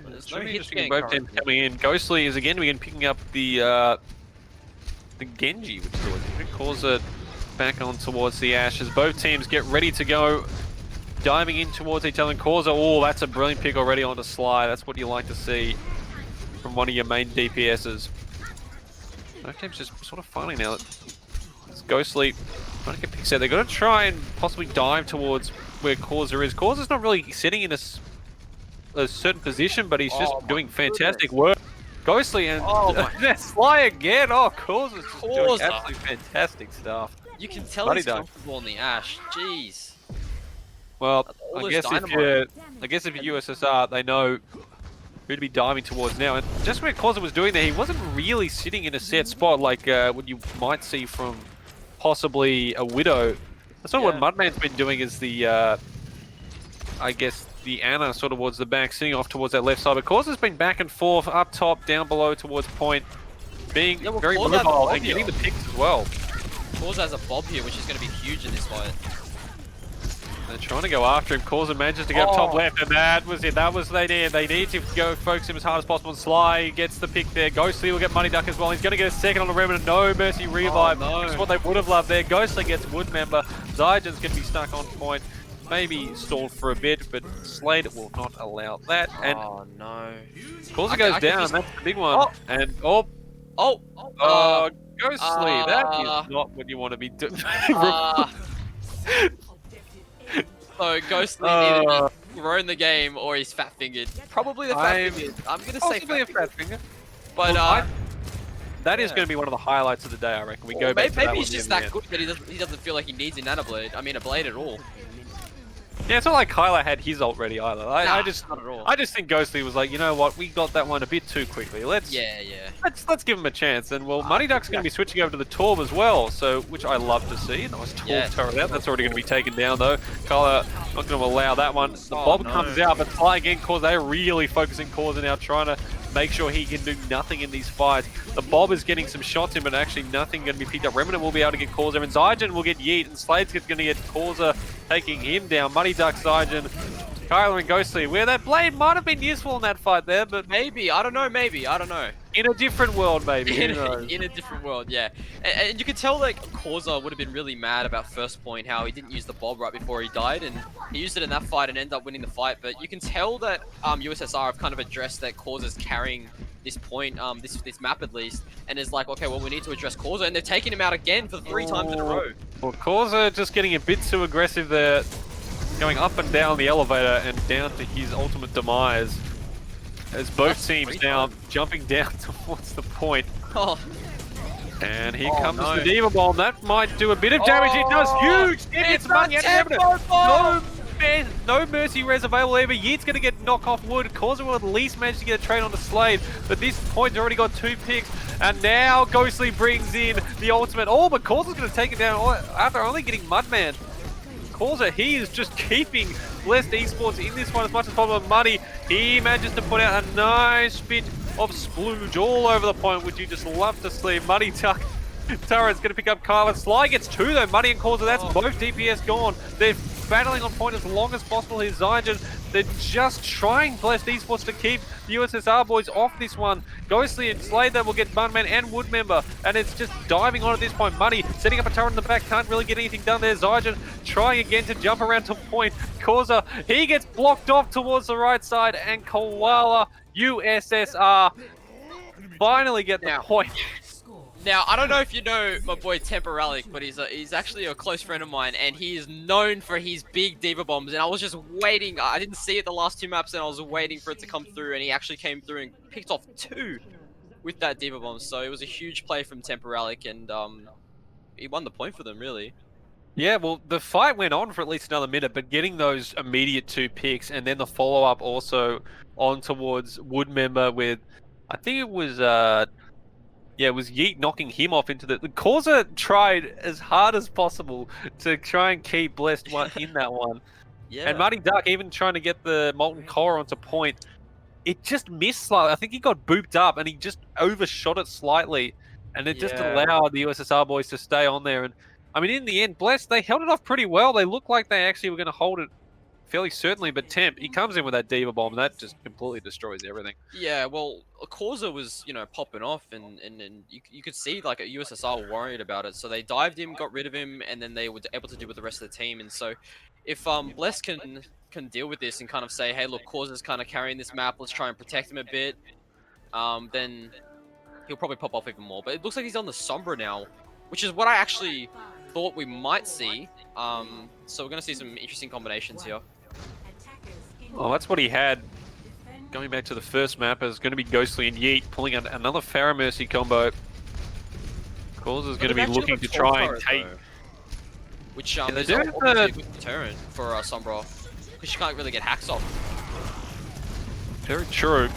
There's no interesting both teams coming in. Ghostly is again picking up the Genji, which is always calls it back on towards the Ash as both teams get ready to go, diving in towards each other. And Causa, oh, that's a brilliant pick already onto Sly. That's what you like to see from one of your main DPSs. Both teams just sort of fighting now. It's Ghostly trying to get picks out. They're going to try and possibly dive towards where Causa is. Causa's not really sitting in a certain position, but he's just doing fantastic work. Ghostly and Sly again. Oh, Causa's just doing absolutely fantastic stuff. You can tell he's comfortable in the Ash. Jeez. Well, I guess if you're USSR, they know who to be diving towards now. And just where Causa was doing there, he wasn't really sitting in a set spot like what you might see from possibly a Widow. That's not what Mudman's been doing. Is the I guess the Ana sort of towards the back, sitting off towards that left side. But Causa's been back and forth, up top, down below towards point, being very mobile and getting the picks as well. Causa has a bob here, which is going to be huge in this fight. They're trying to go after him. Causa manages to get up top left, and that was it. That was they need. They need to go focus him as hard as possible. And Sly gets the pick there. Ghostly will get Money Duck as well. He's going to get a second on the rim, and no Mercy revive. That's what they would have loved there. Ghostly gets Wood member. Zygen's going to be stuck on point. Maybe stalled for a bit, but Slade will not allow that. And no. Causa goes down. That's the big one. And Ghostly, that is not what you want to be doing. So Ghostly either thrown the game or he's fat fingered. Probably the fat fingered. I'm gonna say a fat finger. But That is going to be one of the highlights of the day, I reckon. We go back maybe, to that maybe one he's just near the that end. good that he doesn't feel like he needs a nano blade. I mean, a blade at all. Yeah, it's not like Kyler had his ult ready either. Nah, I just think Ghostly was like, you know what, we got that one a bit too quickly. Let's give him a chance. And well, Money Duck's going to be switching over to the Torb as well, so which I love to see. Nice Torb turret out. That's already going to be taken down though. Kyler not going to allow that one. The Bob comes out, but Sly again, Cause they're really focusing Cause now, trying to make sure he can do nothing in these fights. The Bob is getting some shots in, but actually nothing going to be picked up. Remnant will be able to get Causer, and Zygen will get Yeet, and Slade's going to get Causer, taking him down. Money Duck, Zygen, Kyler and Ghostly, where that blade might have been useful in that fight there, but maybe, I don't know, in a different world, maybe. In a different world, yeah. And you could tell, like, Causer would have been really mad about first point, how he didn't use the Bob right before he died, and he used it in that fight and ended up winning the fight. But you can tell that USSR have kind of addressed that Causer's carrying this point, this map at least, and is like, okay, well, we need to address Causer, and they're taking him out again for 3 times in a row. Well, Causer just getting a bit too aggressive there, going up and down the elevator and down to his ultimate demise. As both teams now jumping down towards the point. Oh. And here comes the Diva Bomb. That might do a bit of damage. It does huge damage. It's money out of no mercy res available there, but Yeet's going to get knock off wood. Causer will at least manage to get a trade on the Slade, but this point's already got 2 picks. And now Ghostly brings in the ultimate. Oh, but Causer's going to take it down after only getting Mudman. Causer, he is just keeping Blessed Esports in this one as much as possible. Money, he manages to put out a nice bit of splooge all over the point, which you just love to see. Money Tuck, Turret's going to pick up Kyler. Sly gets 2 though. Money and Causer, that's both DPS gone. They're battling on point as long as possible. Here's Zygen. They're just trying Blessed Esports to keep the USSR boys off this one. Ghostly and Slade that will get Bunman and Woodmember, and it's just diving on at this point. Money setting up a turret in the back, can't really get anything done there. Zygen trying again to jump around to point. Causer, he gets blocked off towards the right side, and Koala USSR finally get the point. Now, I don't know if you know my boy Temporalic, but he's actually a close friend of mine, and he is known for his big Diva Bombs, and I was just waiting. I didn't see it the last 2 maps, and I was waiting for it to come through, and he actually came through and picked off 2 with that Diva Bomb, so it was a huge play from Temporalic, and he won the point for them, really. Yeah, well, the fight went on for at least another minute, but getting those immediate 2 picks, and then the follow-up also on towards Woodmember with, I think it was... yeah, it was Yeet knocking him off into the Causer tried as hard as possible to try and keep Blessed one in that one. Yeah. And Muddy Duck even trying to get the Molten Core onto point. It just missed slightly. I think he got booped up and he just overshot it slightly. And it just allowed the USSR boys to stay on there. And I mean, in the end, Blessed, they held it off pretty well. They looked like they actually were going to hold it fairly certainly, but Temp, he comes in with that Diva Bomb, and that just completely destroys everything. Yeah, well, Causer was, you know, popping off, and you could see, like, USSR were worried about it, so they dived him, got rid of him, and then they were able to deal with the rest of the team, and so if Bless can deal with this and kind of say, hey, look, Causer's kind of carrying this map, let's try and protect him a bit, then he'll probably pop off even more. But it looks like he's on the Sombra now, which is what I actually thought we might see, so we're going to see some interesting combinations here. Oh, that's what he had. Going back to the first map, is going to be Ghostly and Yeet pulling out another Pharaoh Mercy combo. Causer's going to be looking to try and take... Which is obviously a good deterrent for Sombra, because she can't really get hacks off. Very true.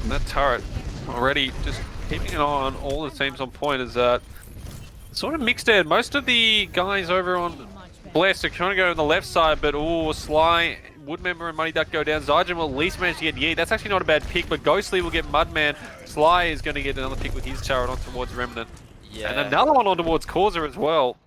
And that turret already just keeping an eye on all the teams on point is sort of mixed in. Most of the guys over on Bless are trying to go on the left side, but Sly, Woodmember and Money Duck go down. Zygen will at least manage to get Yeet. That's actually not a bad pick, but Ghostly will get Mudman. Sly is going to get another pick with his turret on towards Remnant. Yeah. And another one on towards Causer as well.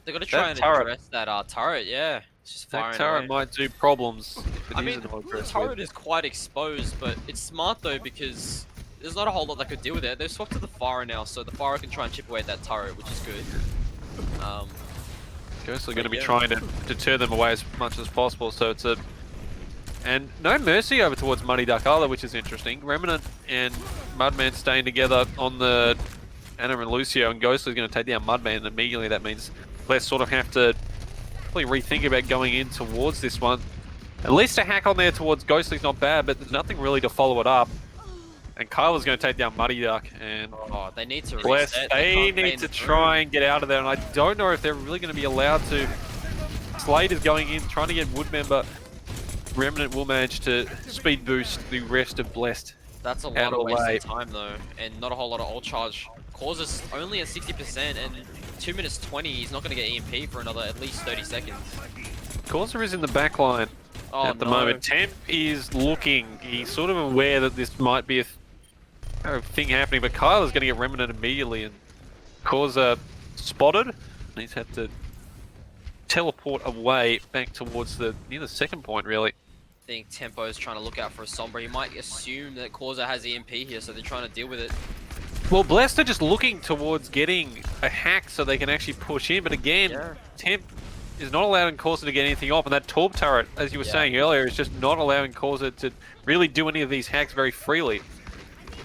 They're going to try and address that turret, yeah. It's just firing that turret might do problems. I mean, the turret is quite exposed, but it's smart though, because there's not a whole lot that could deal with it. They've swapped to the Fire now, so the Fire can try and chip away at that turret, which is good. Ghostly going to be trying to deter them away as much as possible, so it's a... And no mercy over towards Money Duck either, which is interesting. Remnant and Mudman staying together on the Anna and Lucio, and Ghostly's going to take down Mudman, and immediately that means let's sort of have to probably rethink about going in towards this one. At least a hack on there towards Ghostly's not bad, but there's nothing really to follow it up. And Kyla's going to take down Muddy Duck, and Oh, they need to Bless, reset. they need to try and get out of there, and I don't know if they're really going to be allowed to. Slade is going in, trying to get Woodmember. Remnant will manage to speed boost the rest of Blessed. That's a lot of wasted time though, and not a whole lot of ult charge. Causes only at 60%, and 2 minutes 20, he's not going to get EMP for another at least 30 seconds. Causer is in the back line at the moment. Temp is looking, he's sort of aware that this might be a thing happening, but Kyle is going to get Remnant immediately, and Causer spotted, and he's had to teleport away back towards near the second point, really. I think Tempo is trying to look out for a Sombra. He might assume that Causer has EMP here, so they're trying to deal with it. Well, Blessed are just looking towards getting a hack so they can actually push in, but again, Temp is not allowing Causer to get anything off, and that Torb turret, as you were saying earlier, is just not allowing Causer to really do any of these hacks very freely.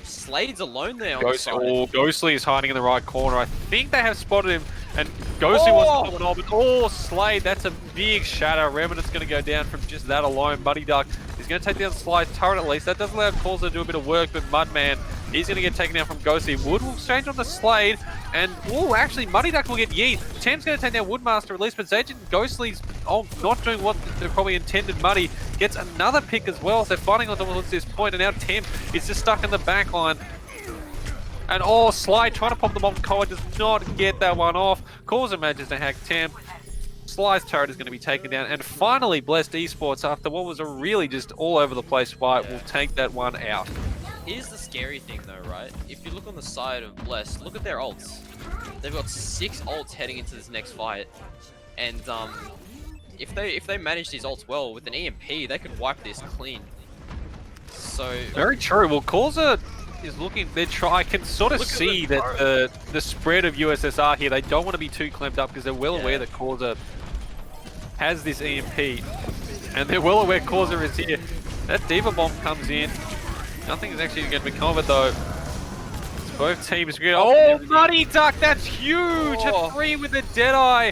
Slade's alone there on the side. Ghostly is hiding in the right corner. I think they have spotted him, and Ghostly wasn't coming on, but Slade, that's a big shatter. Remnant's going to go down from just that alone. Muddy Duck is going to take down Slide's turret at least. That doesn't allow Causer to do a bit of work, but Mudman, he's going to get taken down from Ghostly. Wood will exchange on the Slade, and actually Muddy Duck will get yeet. Temp's going to take down Woodmaster at least, but Zage and Ghostly's not doing what they probably intended. Muddy gets another pick as well, so they're fighting on towards this point, and now Temp is just stuck in the back line. And Slide trying to pop the bomb. Koa does not get that one off. Causer manages to hack Temp. Slide's turret is going to be taken down. And finally, Blessed Esports, after what was a really just all over the place fight, will take that one out. Here's the scary thing though, right? If you look on the side of Blessed, look at their ults. They've got 6 ults heading into this next fight. And if they manage these ults well with an EMP, they could wipe this clean. So very true. Well, Causer is looking. I can sort of see that the spread of USSR here. They don't want to be too clamped up because they're well aware that Causer has this EMP, and they're well aware Causer is here. That Diva Bomb comes in. Nothing is actually going to become of it though. It's both teams. Muddy Duck, that's huge! A 3 with the Deadeye.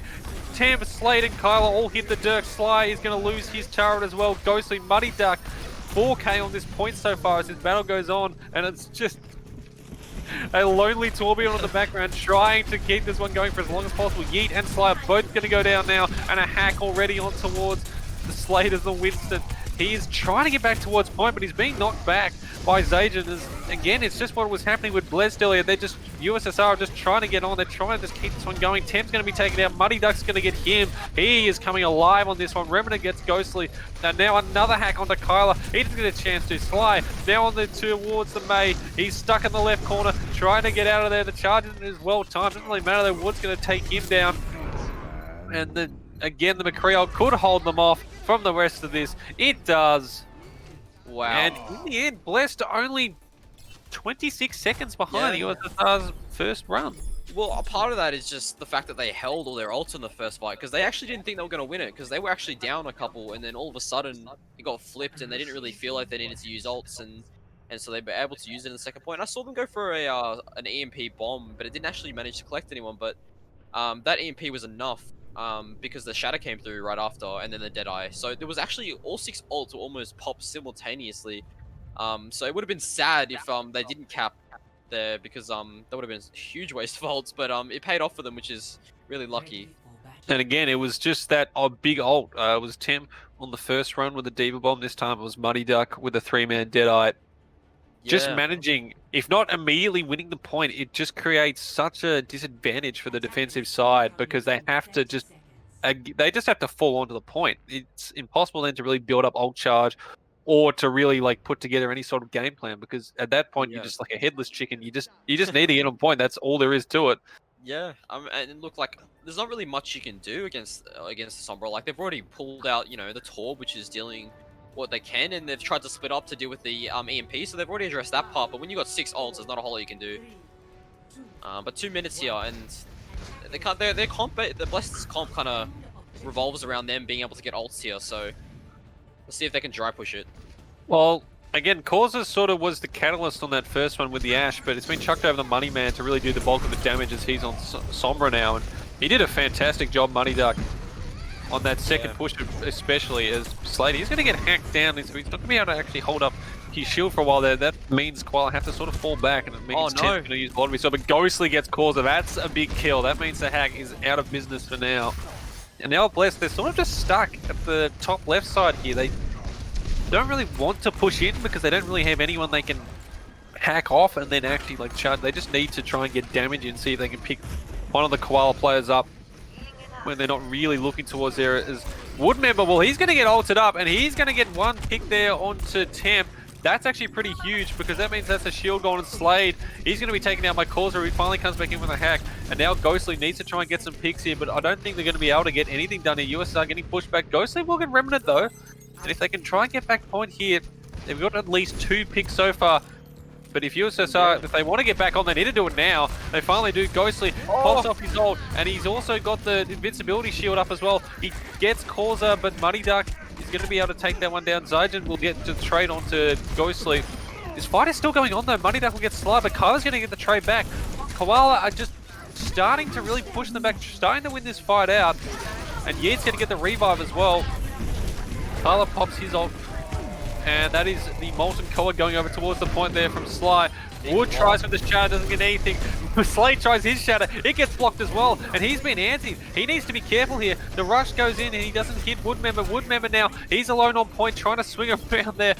Tam, Slade, and Kyla all hit the Dirk. Sly is going to lose his turret as well. Ghostly, Muddy Duck. 4K on this point so far as this battle goes on, and it's just a lonely Torbjorn in the background trying to keep this one going for as long as possible. Yeet and Sly are both going to go down now, and a hack already on towards the Slade as the Winston. He's trying to get back towards point, but he's being knocked back by Zajan. Again, it's just what was happening with Blessed earlier. USSR are just trying to get on. They're trying to just keep this one going. Temp's going to be taken out. Muddy Duck's going to get him. He is coming alive on this one. Remnant gets Ghostly. And now another hack onto Kyla. He doesn't get a chance to. Sly now on the towards the May. He's stuck in the left corner, trying to get out of there. The charge is well timed. Doesn't really matter though. Wood's going to take him down. And again, the McCreel could hold them off from the rest of this. It does. Wow. And in the end, Blessed only 26 seconds behind USSR's first run. Well, a part of that is just the fact that they held all their ults in the first fight, because they actually didn't think they were going to win it, because they were actually down a couple, and then all of a sudden it got flipped, and they didn't really feel like they needed to use ults, and so they were able to use it in the second point. And I saw them go for an EMP bomb, but it didn't actually manage to collect anyone, but that EMP was enough. Because the Shatter came through right after, and then the Deadeye. So there was actually all 6 ults were almost popped simultaneously. So it would have been sad if they didn't cap there, because that would have been a huge waste of ults. But it paid off for them, which is really lucky. And again, it was just that big ult. It was Temp on the first run with the Diva Bomb. This time it was Muddy Duck with the 3-man Deadeye. Just managing, if not immediately winning the point, it just creates such a disadvantage for the defensive side, because they have to just have to fall onto the point. It's impossible then to really build up ult charge or to really like put together any sort of game plan, because at that point you're just like a headless chicken. You just need to get on point. That's all there is to it. Yeah, and look, like there's not really much you can do against the Sombra. Like they've already pulled out, the Torb, which is dealing what they can, and they've tried to split up to deal with the EMP, so they've already addressed that part. But when you got 6 ults, there's not a whole lot you can do. But 2 minutes here, and they can't. Their comp, the Blessed's comp, kind of revolves around them being able to get ults here. So let's see if they can dry push it. Well, again, Causer sort of was the catalyst on that first one with the Ash, but it's been chucked over the Money Man to really do the bulk of the damage as he's on Sombra now, and he did a fantastic job, Muddy Duck, on that second push, especially as Slade. He's going to get hacked down, so he's not going to be able to actually hold up his shield for a while there. That means Koala have to sort of fall back, and it means Ted's no. going to use Lottery. So, but Ghostly gets Causa. That's a big kill. That means the hack is out of business for now. And now Bless, they're sort of just stuck at the top left side here. They don't really want to push in because they don't really have anyone they can hack off and then actually like charge. They just need to try and get damage in, see if they can pick one of the Koala players up when they're not really looking towards there. As Woodmember, well, he's going to get ulted up and he's going to get one pick there onto Temp. That's actually pretty huge because that means that's a shield gone and Slade. He's going to be taken out by Causa. He finally comes back in with a hack. And now Ghostly needs to try and get some picks here, but I don't think they're going to be able to get anything done here. USSR getting pushed back. Ghostly will get Remnant though. And if they can try and get back point here, they've got at least 2 picks so far. But if USSR, if they want to get back on, they need to do it now. They finally do. Ghostly pops off his ult, and he's also got the invincibility shield up as well. He gets Causa, but Muddy Duck is going to be able to take that one down. Zygen will get to trade onto Ghostly. This fight is still going on though. Muddy Duck will get slide, but Kyla's going to get the trade back. Koala are just starting to really push them back, starting to win this fight out. And Yeet's going to get the revive as well. Kyla pops his ult. And that is the Molten Koa going over towards the point there from Sly. Wood tries with the shatter, doesn't get anything. Slade tries his shatter, it gets blocked as well. And he's been antsy. He needs to be careful here. The rush goes in and he doesn't hit Woodmember. Woodmember now, he's alone on point trying to swing around there.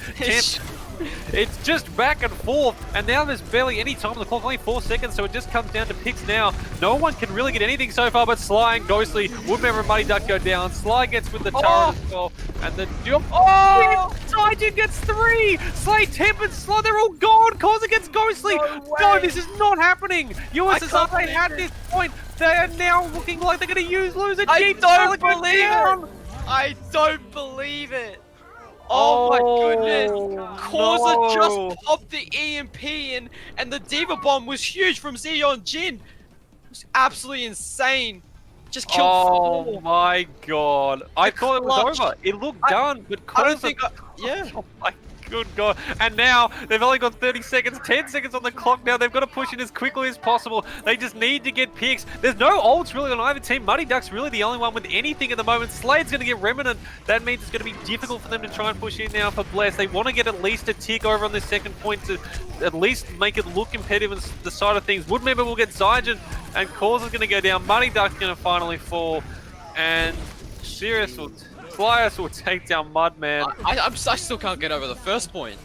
It's just back and forth, and now there's barely any time on the clock, only 4 seconds, so it just comes down to picks now. No one can really get anything so far, but Sly and Ghostly, Woodmember and Muddy Duck go down. Sly gets with the turret as well, and the jump. Zygen gets 3! Slay, Temp, and Sly, they're all gone! Causa gets Ghostly! No, this is not happening! USSR, they had this point! They are now looking like they're going to lose it! I don't believe it! I don't believe it! Oh my goodness! Causa just popped the EMP in, and the Diva Bomb was huge from Zeon Jin. It was absolutely insane. Just killed 4. My god. I thought it was over. It looked done, but Causa... I don't think yeah. Oh my good god. And now, they've only got 30 seconds, 10 seconds on the clock now. They've got to push in as quickly as possible. They just need to get picks. There's no ults really on either team. Muddy Duck's really the only one with anything at the moment. Slade's going to get Remnant. That means it's going to be difficult for them to try and push in now for Bless. They want to get at least a tick over on this second point to at least make it look competitive on the side of things. Woodmember will get Zygen, and Causa's going to go down. Muddy Duck's going to finally fall, and Sirius will take down Mudman. I still can't get over the first point.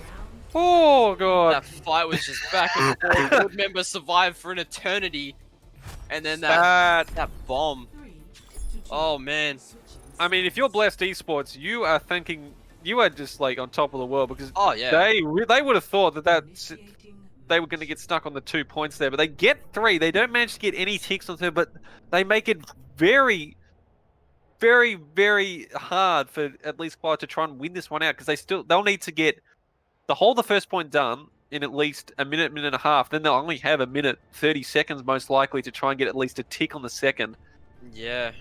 Oh god. That fight was just back and forth. Woodmember survived for an eternity, and then that bomb. Oh man. I mean, if you're Blessed Esports, you are thinking you are just like on top of the world because they would have thought that they were going to get stuck on the 2 points there, but they get 3. They don't manage to get any ticks on 2, but they make it very, very hard for at least Quad to try and win this one out because they'll need to get the first point done in at least a minute and a half. Then they'll only have a minute 30 seconds most likely to try and get at least a tick on the second. Yeah,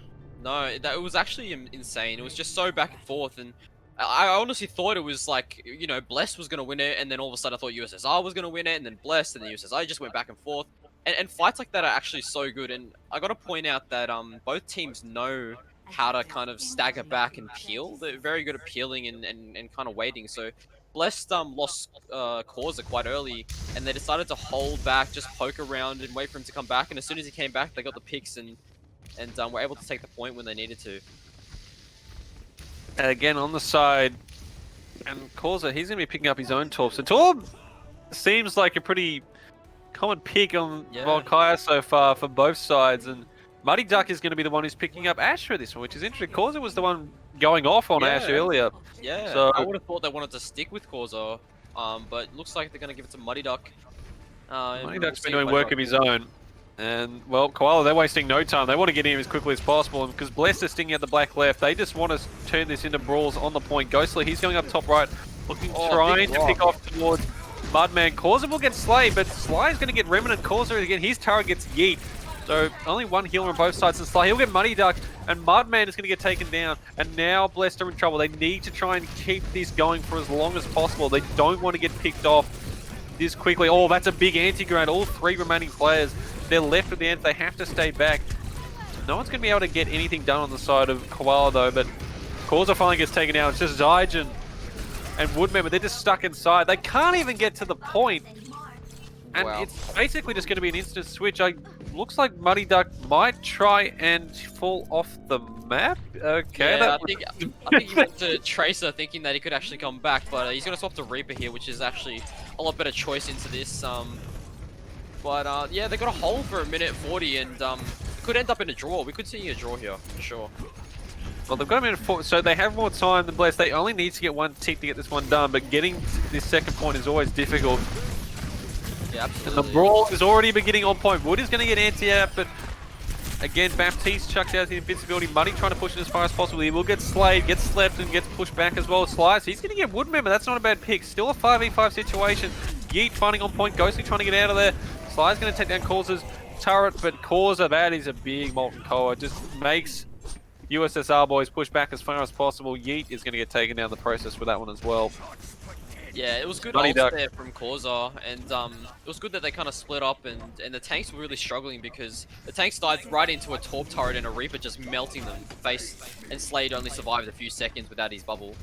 no, it was actually insane. It was just so back and forth, and I honestly thought it was like, you know, Blessed was going to win it, and then all of a sudden I thought USSR was going to win it, and then Blessed, and then USSR just went back and forth. And fights like that are actually so good, and I got to point out that both teams know how to kind of stagger back and peel. They're very good at peeling and kind of waiting. So Blessed lost Causa quite early, and they decided to hold back, just poke around and wait for him to come back. And as soon as he came back, they got the picks and were able to take the point when they needed to. And again on the side, and Causa, he's going to be picking up his own Torb. So Torb seems like a pretty common pick on Volkaya so far for both sides, and Muddy Duck is going to be the one who's picking up Ash for this one, which is interesting. Causa was the one going off on Ash earlier. Yeah, so I would have thought they wanted to stick with Causa, but it looks like they're going to give it to Muddy Duck. Muddy Duck's been doing work of his own. And, well, Koala, they're wasting no time. They want to get in as quickly as possible. And because Blessed is sticking at the black left, they just want to turn this into brawls on the point. Ghostly, he's going up top right, trying to pick off towards Mudman. Causa will get Slay, but Sly is going to get Remnant. Causa again, his turret gets yeet. So only one healer on both sides of Sly. He'll get Muddy Duck, and Mudman is going to get taken down. And now Blessed are in trouble. They need to try and keep this going for as long as possible. They don't want to get picked off this quickly. Oh, that's a big anti-grenade. All 3 remaining players, they're left at the end. They have to stay back. No one's going to be able to get anything done on the side of Koala, though. But Causa finally gets taken out. It's just Zygen and Woodmember, they're just stuck inside. They can't even get to the point. And it's basically just going to be an instant switch. Looks like Muddy Duck might try and fall off the map. Okay, yeah, I think he went to Tracer thinking that he could actually come back, but he's going to swap to Reaper here, which is actually a lot better choice into this. But yeah, they got a hole for a minute 40, and it could end up in a draw. We could see a draw here for sure. Well, they've got a minute 4, so they have more time than Bless. They only need to get one tick to get this one done, but getting this second point is always difficult. Yeah, absolutely. And the brawl is already beginning on point. Wood is going to get anti-out, but again, Baptiste chucks out the invincibility. Muddy trying to push it as far as possible. He will get slayed, gets slept, and gets pushed back as well. Slice, he's going to get Wood, remember, that's not a bad pick. Still a 5v5 situation. Yeet finding on point. Ghostly trying to get out of there. Sly's going to take down Causa's turret, but Causa, that is a big Molten Core. It just makes USSR boys push back as far as possible. Yeet is going to get taken down the process with that one as well. Yeah, it was good ult there from Causa, and it was good that they kind of split up, and the tanks were really struggling because the tanks died right into a Torp turret and a Reaper just melting them face, and Slade only survived a few seconds without his bubble.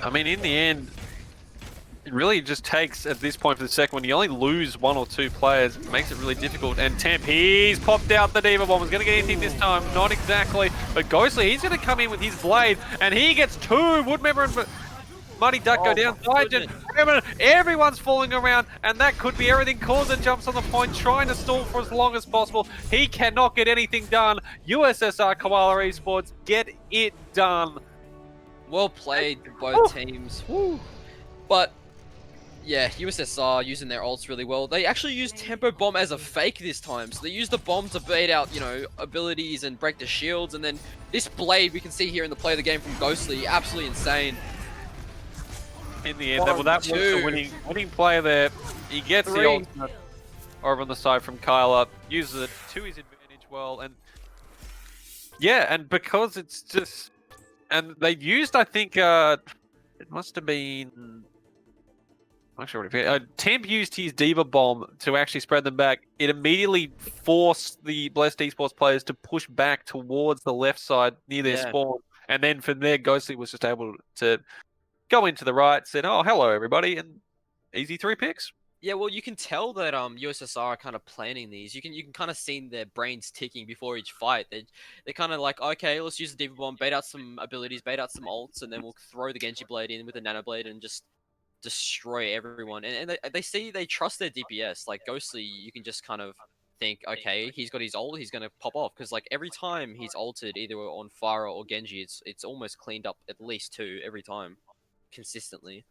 I mean, in the end, it really just takes, at this point for the second one, you only lose 1 or 2 players. It makes it really difficult. And Temp, he's popped out the Diva Bomb. He's going to get anything this time. Not exactly. But Ghostly, he's going to come in with his blade. And he gets 2. Woodmember and Muddy Duck go down. Everyone's falling around. And that could be everything. Causa jumps on the point, trying to stall for as long as possible. He cannot get anything done. USSR Koala Esports, get it done. Well played, both teams. Woo. But yeah, USSR using their ults really well. They actually used Tempo Bomb as a fake this time. So they used the bomb to bait out, you know, abilities and break the shields. And then this blade we can see here in the play of the game from Ghostly, absolutely insane. In the end, well, that was the winning play there. He gets the ultimate over on the side from Kyla, uses it to his advantage well. And yeah, and because it's just... And they used, I think, it must have been... I'm not sure what it Temp used his Diva Bomb to actually spread them back. It immediately forced the Blessed Esports players to push back towards the left side near their spawn. And then from there, Ghostly was just able to go into the right, said, oh, hello, everybody, and easy 3 picks. Yeah, well, you can tell that USSR are kind of planning these. You can kind of see their brains ticking before each fight. They're kind of like, okay, let's use the Diva Bomb, bait out some abilities, bait out some ults, and then we'll throw the Genji Blade in with the Nano Blade and just destroy everyone. And they trust their DPS. Like Ghostly, you can just kind of think, okay, he's got his ult, he's gonna pop off, because like every time he's ulted either on Pharah or Genji, it's almost cleaned up at least 2 every time, consistently.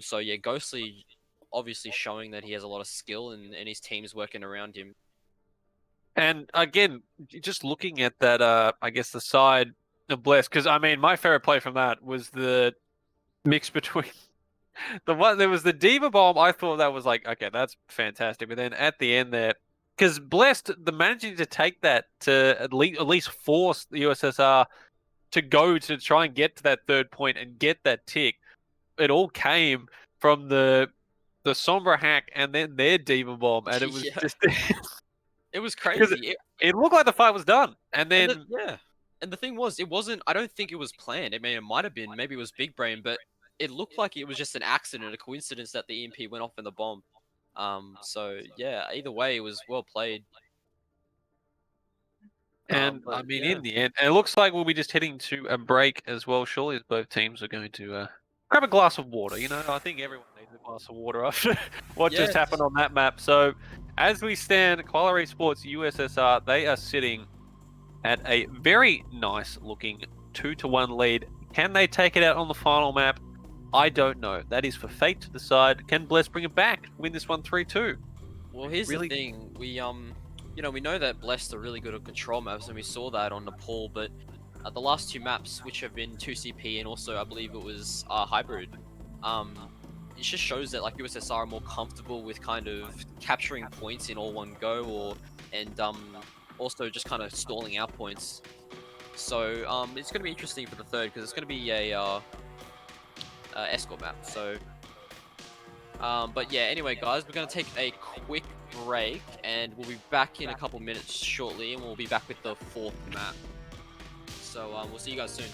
So yeah, Ghostly obviously showing that he has a lot of skill and his team's working around him. And again, just looking at that, I guess the side of Bless, because I mean, my favorite play from that was the mix between there was the Diva Bomb. I thought that was like, okay, that's fantastic. But then at the end there, because Blessed, the managing to take that to at least force the USSR to go to try and get to that 3rd point and get that tick. It all came from the Sombra hack and then their Diva Bomb, and it was just it was crazy. It looked like the fight was done, and then and the thing was, it wasn't. I don't think it was planned. I mean, it might have been. Maybe it was big brain, but it looked like it was just an accident, a coincidence that the EMP went off in the bomb. So yeah, either way, it was well played. And I mean, in the end, and it looks like we'll be just heading to a break as well. Surely, as both teams are going to grab a glass of water. You know, I think everyone needs a glass of water after what just happened on that map. So, as we stand, Koala Esports USSR, they are sitting at a very nice looking 2-1 lead. Can they take it out on the final map? I don't know. That is for fate to decide. Can Bless bring it back? Win this one 3-2? Well, here's the thing. We you know, we know that Blessed are really good at control maps, and we saw that on Nepal, but the last 2 maps, which have been 2CP and also I believe it was hybrid, it just shows that like USSR are more comfortable with kind of capturing points in all one go, and also just kind of stalling out points. So it's going to be interesting for the 3rd, because it's going to be a escort map. So but yeah, anyway guys, we're going to take a quick break and we'll be back in a couple minutes shortly, and we'll be back with the 4th map. So we'll see you guys soon.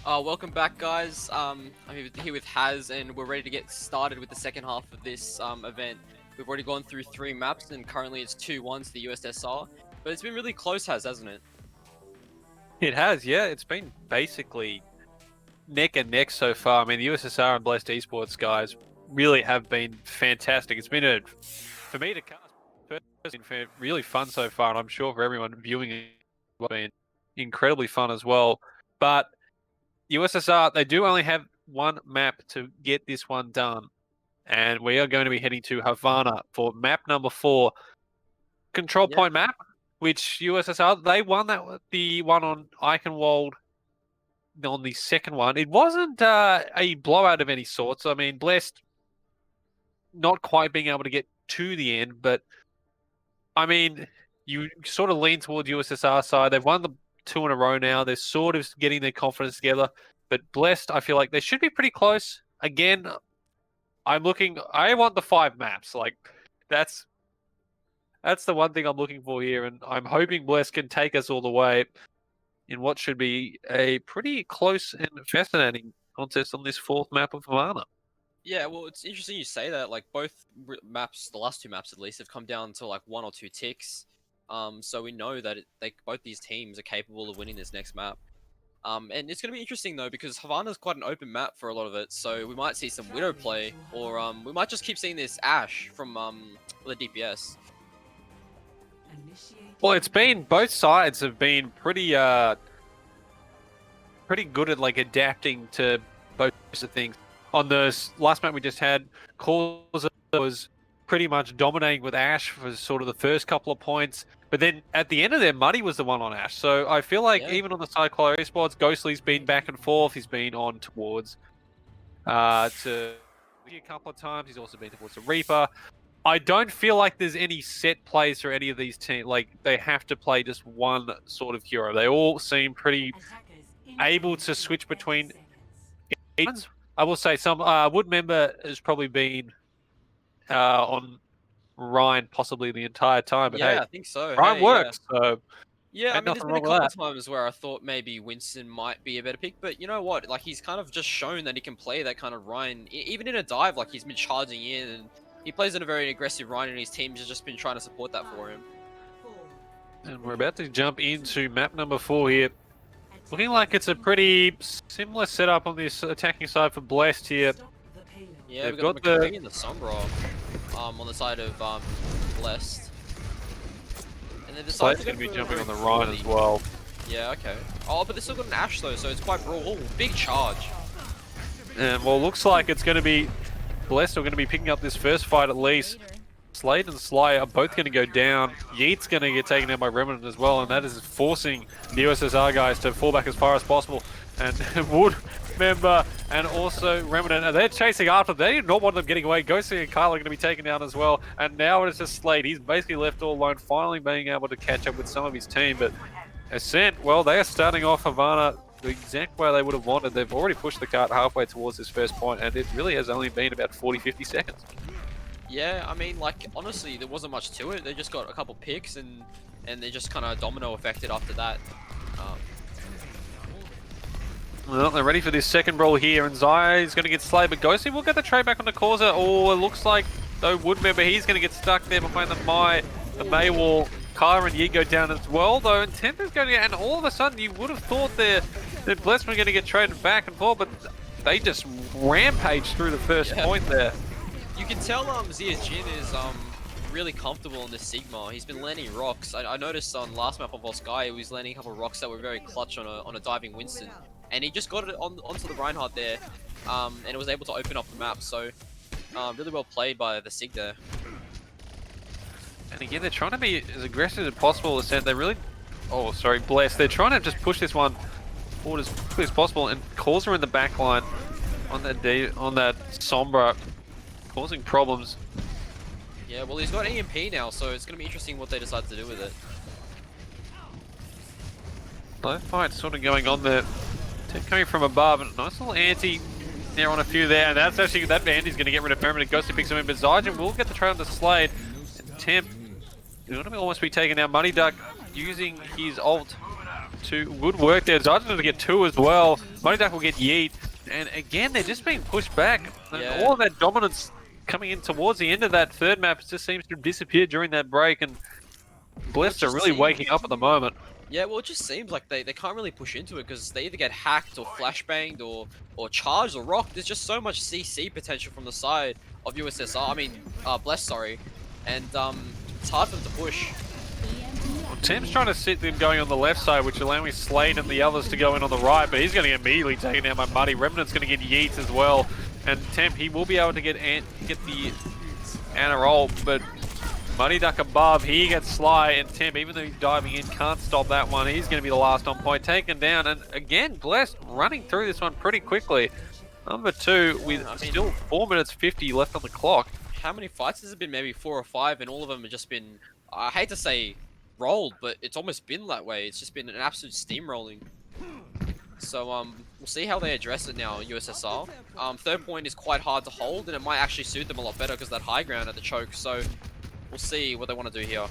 Welcome back, guys. I'm here with Haz, and we're ready to get started with the second half of this event. We've already gone through 3 maps, and currently it's 2-1 to the USSR. But it's been really close, Haz, hasn't it? It has, yeah. It's been basically neck and neck so far. I mean, the USSR and Blessed Esports guys really have been fantastic. It's been for me to cast, it's been really fun so far, and I'm sure for everyone viewing it, it's been incredibly fun as well. But USSR, they do only have one map to get this one done, and we are going to be heading to Havana for map number 4, control point map, which USSR, they won the one on Eichenwald on the second one. It wasn't a blowout of any sorts. I mean, Blessed not quite being able to get to the end, but I mean, you sort of lean towards USSR side. They've won the 2 in a row now. They're sort of getting their confidence together. But Blessed, I feel like they should be pretty close. Again, I want the 5 maps. Like, that's the one thing I'm looking for here, and I'm hoping Blessed can take us all the way in what should be a pretty close and fascinating contest on this 4th map of Havana. Yeah, well, it's interesting you say that. Like, both maps, the last 2 maps at least, have come down to like 1 or 2 ticks. So we know that both these teams are capable of winning this next map. And it's going to be interesting though, because Havana's quite an open map for a lot of it, so we might see some Widow play, or we might just keep seeing this Ashe from the DPS. Well, it's been, both sides have been pretty good at like adapting to both of things. On the last map we just had, Causa was pretty much dominating with Ashe for sort of the first couple of points, but then at the end of there, Muddy was the one on Ashe. So I feel like even on the side of Colorado Esports, Ghostly's been back and forth. He's been on towards to a couple of times. He's also been towards the Reaper. I don't feel like there's any set plays for any of these teams. Like, they have to play just one sort of hero. They all seem pretty able to switch between. I will say some Wood member has probably been on Ryan possibly the entire time. But hey, I think so. Ryan works. So yeah, I mean, there's been a couple of times where I thought maybe Winston might be a better pick, but you know what? Like, he's kind of just shown that he can play that kind of Ryan, even in a dive. Like, he's been charging in, and he plays in a very aggressive Ryan, and his team has just been trying to support that for him. And we're about to jump into map number 4 here. Looking like it's a pretty similar setup on this attacking side for Blessed here. Yeah, we've got the McCree and the Sombra on the side of Blessed. And then Blade's going to be jumping on the Ryan as well. Yeah, okay. Oh, but they've still got an Ashe though, so it's quite broad. Oh, big charge. And well, looks like it's going to be Blessed are going to be picking up this first fight at least. Slade and Sly are both going to go down. Yeet's going to get taken down by Remnant as well, and that is forcing the USSR guys to fall back as far as possible. And Wood member and also Remnant, and they're chasing after. They do not want them getting away. Ghosty and Kyle are going to be taken down as well. And now it's just Slade. He's basically left all alone, finally being able to catch up with some of his team. But Ascent, well, they are starting off Havana the exact way they would have wanted. They've already pushed the cart halfway towards this first point, and it really has only been about 40-50 seconds. Yeah, I mean, like, honestly, there wasn't much to it. They just got a couple picks, and they just kind of domino affected after that. Well, they're ready for this second brawl here, and Zai is going to get slayed, but Ghosty will get the trade back on the Causa. Oh, it looks like, though, Wood member, he's going to get stuck there behind the May wall. Kyra and Yi go down as well, though, and Temper's going to get, and all of a sudden, you would have thought that Blessed were going to get traded back and forth, but they just rampaged through the first point there. You can tell Zia Jin is really comfortable in this Sigma. He's been landing rocks. I noticed on last map of Volsky, he was landing a couple of rocks that were very clutch on a diving Winston. And he just got it onto the Reinhardt there, and it was able to open up the map. So, really well played by the Sig there. And again, they're trying to be as aggressive as possible. They're really, Blessed. They're trying to just push this one forward as quickly as possible, and Causa in the back line on that Sombra, causing problems. Yeah, well, he's got EMP now, so it's going to be interesting what they decide to do with it. Low fight sort of going on there. Coming from above, and a nice little anti there on a few there, and that's actually, that Andy's going to get rid of Permanent. Ghosty picks him in, but Zygen will get the trade on the Slade. And Temp is going to almost be taken down. Money Duck using his ult two. Good work there. Zard's going to get 2 as well. Money Duck will get yeet. And again, they're just being pushed back. And all of that dominance coming in towards the end of that third map just seems to have disappeared during that break. And Blessed are really waking up at the moment. Yeah, well, it just seems like they can't really push into it because they either get hacked or flashbanged or charged or rocked. There's just so much CC potential from the side of USSR. I mean, Blessed, sorry. And it's hard for them to push. Well, Tim's trying to sit them going on the left side, which allowing Slade and the others to go in on the right, but he's going to get immediately taken down by Muddy. Remnant's going to get yeets as well. And Temp, he will be able to get the Ana roll, but Muddy Duck above, he gets Sly, and Temp, even though he's diving in, can't stop that one. He's going to be the last on point, taken down. And again, Blessed running through this one pretty quickly. Number 2 with still 4 minutes 50 left on the clock. How many fights has it been? Maybe 4 or 5, and all of them have just been, I hate to say rolled, but it's almost been that way. It's just been an absolute steamrolling. So we'll see how they address it now, USSR. Third point is quite hard to hold, and it might actually suit them a lot better because that high ground at the choke. So we'll see what they want to do here.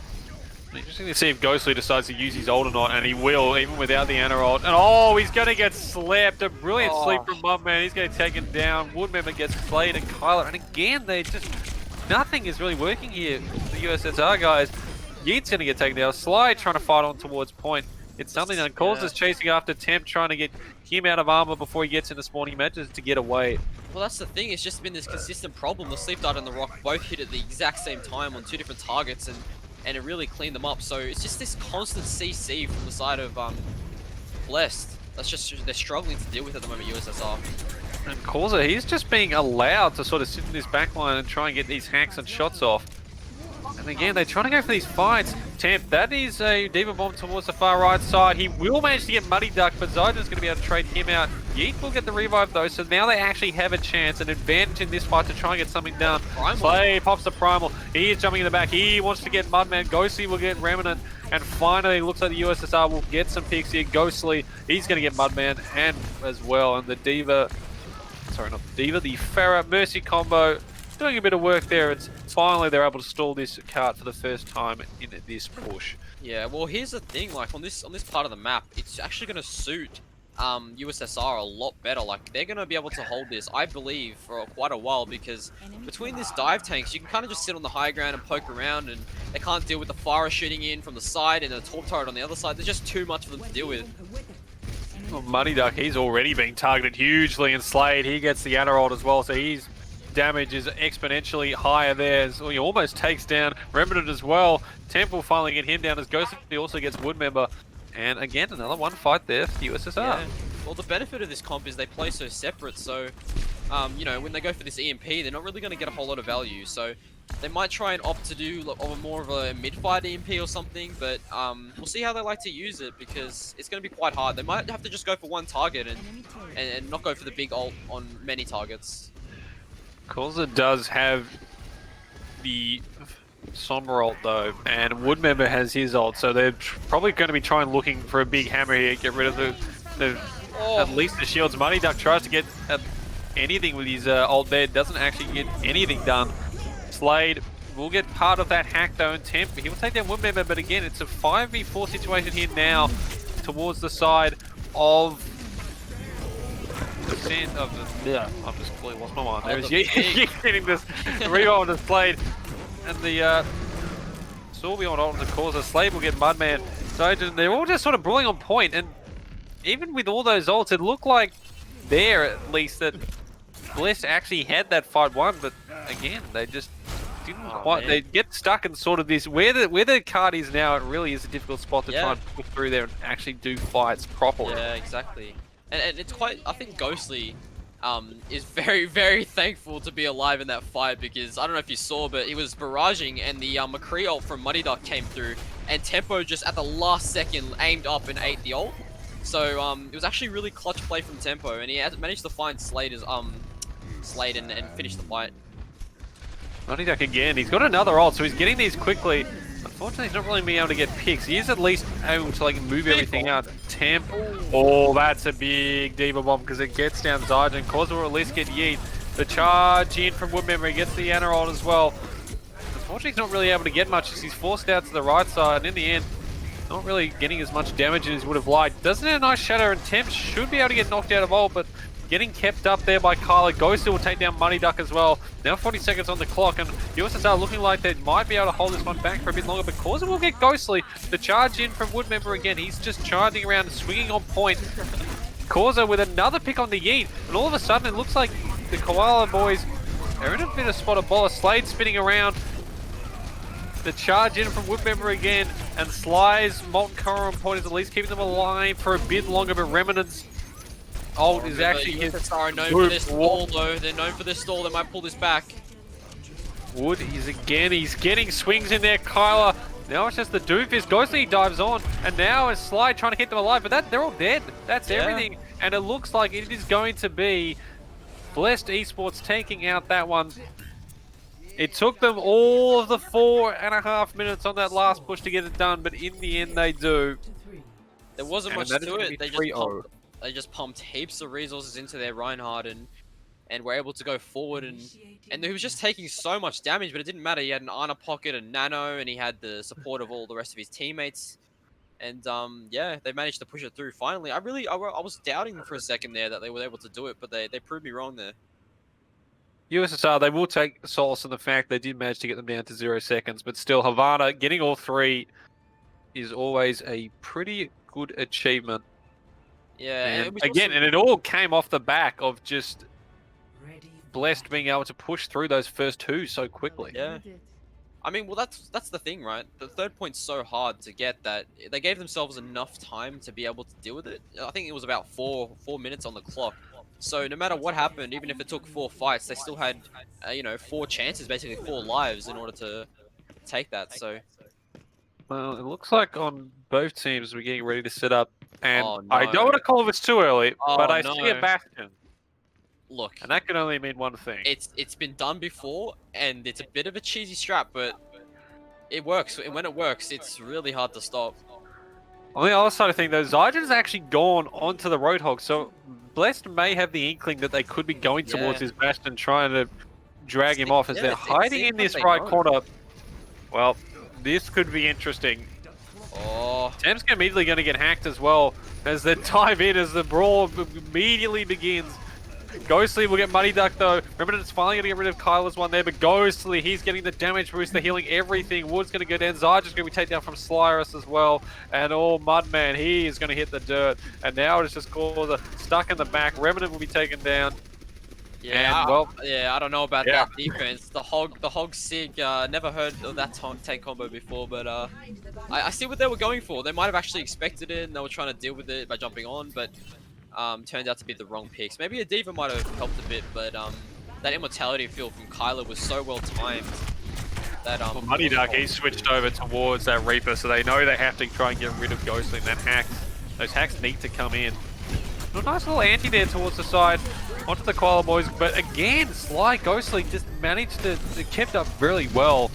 Interesting to see if Ghostly decides to use his ult or not, and he will, even without the Ana ult. And oh, he's going to get slapped. A brilliant sleep from Mudman. He's going to take him down. Woodmember gets played, and Kyler. And again, they just, nothing is really working here. The USSR guys. Yeet's going to get taken down. Slide trying to fight on towards point. It's something that causes chasing after Temp, trying to get him out of armor before he gets into spawning matches to get away. Well, that's the thing. It's just been this consistent problem. The Sleep Dart and the Rock both hit at the exact same time on 2 different targets, and it really cleaned them up. So it's just this constant CC from the side of Blessed. That's just, they're struggling to deal with at the moment, USSR. And Causa, he's just being allowed to sort of sit in this backline and try and get these hacks and shots off. And again, they're trying to go for these fights. Temp, that is a Diva Bomb towards the far right side. He will manage to get Muddy Duck, but Zyden's going to be able to trade him out. Yeet will get the revive though, so now they actually have a chance, an advantage in this fight to try and get something done. Slay pops the Primal. He is jumping in the back. He wants to get Mudman. Ghostly will get Remnant. And finally, it looks like the USSR will get some picks here. Ghostly, he's going to get Mudman and as well. And the Diva, sorry, not the Diva, the Pharah Mercy combo doing a bit of work there. It's finally they're able to stall this cart for the first time in this push. Yeah, well, here's the thing. Like on this part of the map, it's actually going to suit USSR a lot better. Like they're going to be able to hold this, I believe, for quite a while because between these dive tanks, you can kind of just sit on the high ground and poke around, and they can't deal with the Pharah shooting in from the side and the Torp turret on the other side. There's just too much for them to deal with. Well, Muddy Duck, he's already being targeted hugely and slayed. He gets the Ana ult as well, so he's damage is exponentially higher there. So he almost takes down Remnant as well. Temp will finally get him down as Ghost. He also gets Woodmember. And again, another one fight there for USSR. Yeah. Well, the benefit of this comp is they play so separate. So, you know, when they go for this EMP, they're not really going to get a whole lot of value. So they might try and opt to do more of a mid-fight EMP or something. But we'll see how they like to use it because it's going to be quite hard. They might have to just go for one target and not go for the big ult on many targets. Causa does have the Somber ult though, and Woodmember has his ult, so they're probably going to be looking for a big hammer here, get rid of at least the shields. Muddy Duck tries to get anything with his ult there, doesn't actually get anything done. Slade will get part of that hack though, and Temp, he will take down Woodmember, but again, it's a 5v4 situation here now towards the side of yeah, I've just completely lost my mind. There's Yeet getting this reroll displayed, and the Sorbion ult the Causa. Slade will get Mudman. So they're all just sort of brawling on point, and even with all those ults, it looked like there at least that Bliss actually had that fight won, but again, they just didn't quite. They get stuck in sort of this where the card is now. It really is a difficult spot to try and push through there and actually do fights properly. Yeah, exactly. And it's quite, I think Ghostly is very, very thankful to be alive in that fight because, I don't know if you saw, but he was barraging and the McCree ult from Muddy Duck came through and Tempo just at the last second aimed up and ate the ult. So it was actually really clutch play from Tempo and he managed to find Slade and finish the fight. Muddy Duck again, he's got another ult, so he's getting these quickly. Unfortunately, he's not really being able to get picks. He is at least able to like move everything out. Temp. Oh, that's a big Diva Bomb because it gets down Zyden. Causa will at least get Yeet. The charge in from Woodmember. He gets the Ana ult as well. Unfortunately, he's not really able to get much as he's forced out to the right side. And in the end, Not really getting as much damage as he would have liked. Doesn't have a nice shadow, and Temp should be able to get knocked out of ult, but getting kept up there by Kyla. Ghostly will take down Money Duck as well. Now 40 seconds on the clock, and USSR looking like they might be able to hold this one back for a bit longer, but Causa will get Ghostly. The charge in from Woodmember again. He's just charging around, swinging on point. Causa with another pick on the Yeet, and all of a sudden it looks like the Koala boys are in a bit of spot of bola. Slade spinning around. The charge in from Woodmember again, and Sly's Molten Coral on point is at least keeping them alive for a bit longer, but Remnant's ult is actually his. USSR are known for this stall though. They're known for this stall. They might pull this back. Wood is again, he's getting swings in there. Kyla, now it's just the Doomfist. Ghostly dives on, and now is Sly trying to keep them alive, but they're all dead. That's everything, and it looks like it is going to be Blessed Esports taking out that one. It took them all of the 4.5 minutes on that last push to get it done, but in the end they do. There wasn't much to it. They just pumped heaps of resources into their Reinhardt and were able to go forward, and he was just taking so much damage, but it didn't matter. He had an Ana Pocket and Nano, and he had the support of all the rest of his teammates. And yeah, they managed to push it through finally. I was doubting for a second there that they were able to do it, but they proved me wrong there. USSR, they will take solace in the fact they did manage to get them down to 0 seconds, but still, Havana getting all three is always a pretty good achievement. Yeah, and again, and it all came off the back of just Blessed being able to push through those first two so quickly. Yeah. I mean, well, that's the thing, right? The third point's so hard to get that they gave themselves enough time to be able to deal with it. I think it was about four minutes on the clock. So no matter what happened, even if it took 4 fights, they still had, 4 chances, basically 4 lives in order to take that. So. Well, it looks like on both teams we're getting ready to set up, and no. I don't want to call this too early, but I see a Bastion. Look, and that can only mean one thing. It's been done before, and it's a bit of a cheesy strat, but it works. And when it works, it's really hard to stop. On the other side of things, though, Zygen's actually gone onto the Roadhog, so Blessed may have the inkling that they could be going towards his Bastion, trying to drag him off as they're hiding in this right corner. Well, this could be interesting. Oh. Tem's immediately going to get hacked as well as they dive in, as the brawl immediately begins. Ghostly will get Money Duck though. Remember, it's finally going to get rid of Kyla's one there, but Ghostly, he's getting the damage boost, the healing, everything. Wood's going to go down. Zyger's going to be taken down from Slyrus as well. And Mudman, he is going to hit the dirt. And now it's just Causa stuck in the back. Remnant will be taken down. Yeah, and, well, I don't know about that defense. The Hog Sig, never heard of that tank combo before, but I see what they were going for. They might have actually expected it, and they were trying to deal with it by jumping on, but turned out to be the wrong picks. Maybe a Diva might have helped a bit, but that immortality field from Kyla was so well timed that well, Money Duck, he switched over towards that Reaper, so they know they have to try and get rid of Ghostly, and that hacks. Those hacks need to come in. A nice little anti there towards the side, onto the Koala boys, but again, Sly Ghostly just managed to kept up really well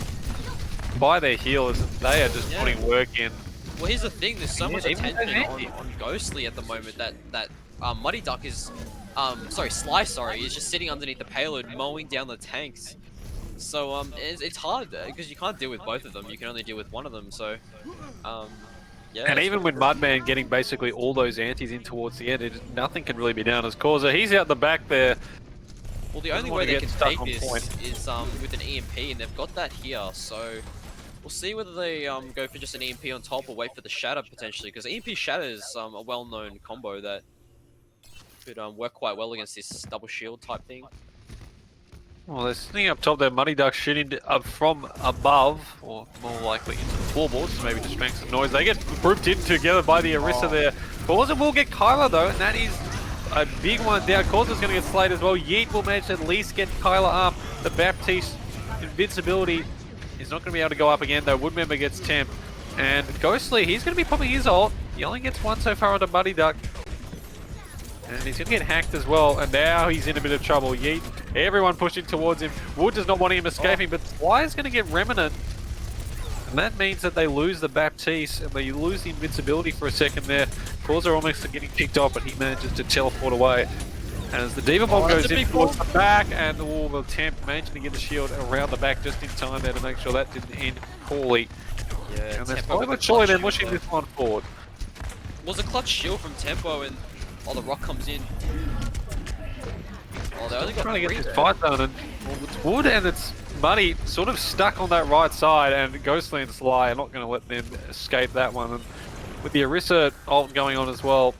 by their healers. They are just putting work in. Well, here's the thing: there's so much attention on Ghostly at the moment that Muddy Duck is, Sly, is just sitting underneath the payload, mowing down the tanks. So it's hard because you can't deal with both of them. You can only deal with one of them. So yeah. And even with Mudman getting basically all those antis in towards the end, nothing can really be done as Causa. He's out the back there. Well, the only way they can take this is with an EMP, and they've got that here. So we'll see whether they go for just an EMP on top or wait for the Shatter potentially, because EMP Shatter is a well-known combo that could work quite well against this double shield type thing. Well, they're sitting up top there. Money Duck shooting up from above, or more likely into the floorboards, so maybe just make some noise. They get grouped in together by the Orisa there. Causa will get Kyla though, and that is a big one down. Causa's going to get slayed as well. Yeet will manage to at least get Kyla up. The Baptiste invincibility is not going to be able to go up again though. Woodmember gets Temp. And Ghostly, he's going to be popping his ult. He only gets one so far onto Money Duck. And he's going to get hacked as well, and now he's in a bit of trouble. Yeet, everyone pushing towards him. Wood does not want him escaping, but Sly is going to get Remnant. And that means that they lose the Baptiste, and they lose the invincibility for a second there. Causa almost getting picked off, but he manages to teleport away. And as the Diva Bomb goes in towards the back, and the Temp managing to get the shield around the back just in time there to make sure that didn't end poorly. Yeah, And they're Tempo slowly with the but surely clutch they're shield pushing though. this one forward. Was a clutch shield from Tempo and the rock comes in. Oh, they only got Trying to get 3 this there. fight done, and well, it's Wood and it's Muddy sort of stuck on that right side, and Ghostly and Sly are not going to let them escape that one. And with the Orisa ult going on as well,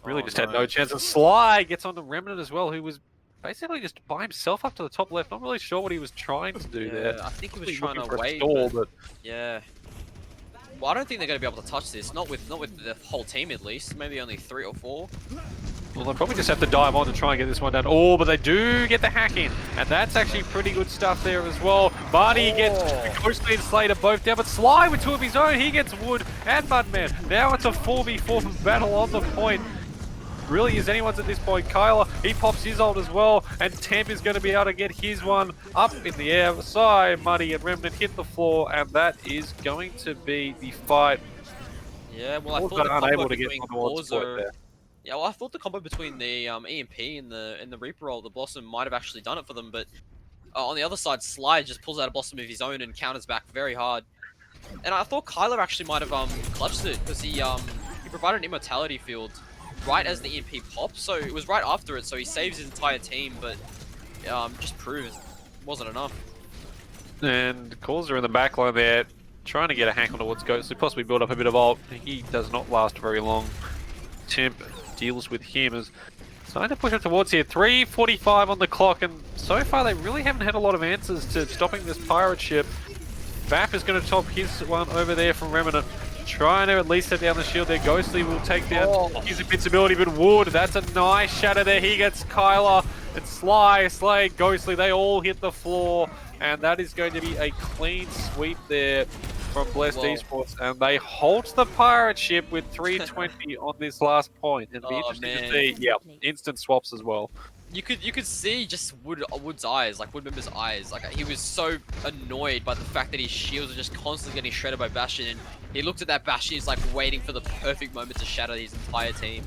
really just had no chance. And Sly gets on the Remnant as well, who was basically just by himself up to the top left. Not really sure what he was trying to do there. I think he was Looking trying to for a wait, stall, but yeah. Well, I don't think they're going to be able to touch this. Not with the whole team at least. Maybe only 3 or 4. well, they'll probably just have to dive on to try and get this one done. Oh, but they do get the hack in, and that's actually pretty good stuff there as well. Marty gets Ghostly and Slater both down, but Sly with 2 of his own, he gets Wood and Mudman. Now it's a 4v4 battle on the point. Really is anyone's at this point. Kyler, he pops his ult as well, and Temp is going to be able to get his one up in the air. Sai, Muddy, and Remnant hit the floor, and that is going to be the fight. Yeah, well, I thought But the combo unable to get between towards point Causer... there. Yeah, well, I thought the combo between the EMP and the Reaper ult, the Blossom, might have actually done it for them, but on the other side, Sly just pulls out a Blossom of his own and counters back very hard. And I thought Kyler actually might have clutched it, because he provided an immortality field right as the EMP popped, so it was right after it, so he saves his entire team, but just proves it wasn't enough. And Causer in the back line there, trying to get a hack on towards Ghostly, possibly build up a bit of ult. He does not last very long. Temp deals with him as starting to push up towards here. 3:45 on the clock, and so far they really haven't had a lot of answers to stopping this pirate ship. Bap is going to top his one over there from Remnant. Trying to at least set down the shield there. Ghostly will take down his invincibility, but Wood, that's a nice shatter there. He gets Kyler and Sly, Slay, Ghostly. They all hit the floor, and that is going to be a clean sweep there from Blessed Esports, and they halt the pirate ship with 320 on this last point. It'd be interesting to see. Yeah, instant swaps as well. You could see just Wood's eyes, like Wood member's eyes. Like he was so annoyed by the fact that his shields are just constantly getting shredded by Bastion, and he looked at that Bastion, he's like waiting for the perfect moment to shatter his entire team,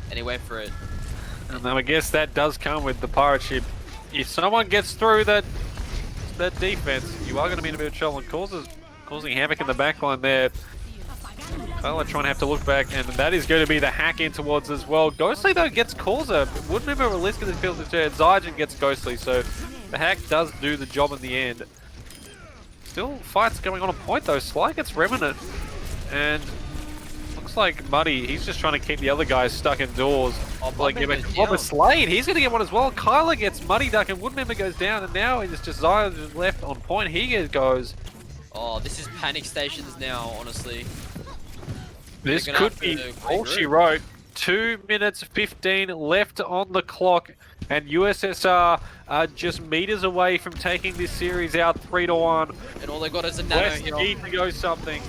and he went for it. And then I guess that does come with the pirate ship. If someone gets through that defense, you are going to be in a bit of trouble, and causing havoc in the backline there. Kyler trying to have to look back, and that is going to be the hack in towards as well. Ghostly though gets Causer. Wouldn't remember Relisk in the field to turn. Zygen gets Ghostly, so the hack does do the job in the end. Still fights going on a point though. Sly gets Remnant, and looks like Muddy, he's just trying to keep the other guys stuck indoors. Like Slade, he's going to get one as well. Kyler gets Muddy Duck, and Woodmember goes down, and now it's just Zygen left on point. He goes. Oh, this is panic stations now, honestly. This could be all she wrote. 2 minutes 15 left on the clock, and USSR are just meters away from taking this series out 3-1. And all they got is a nano West here. need to go something.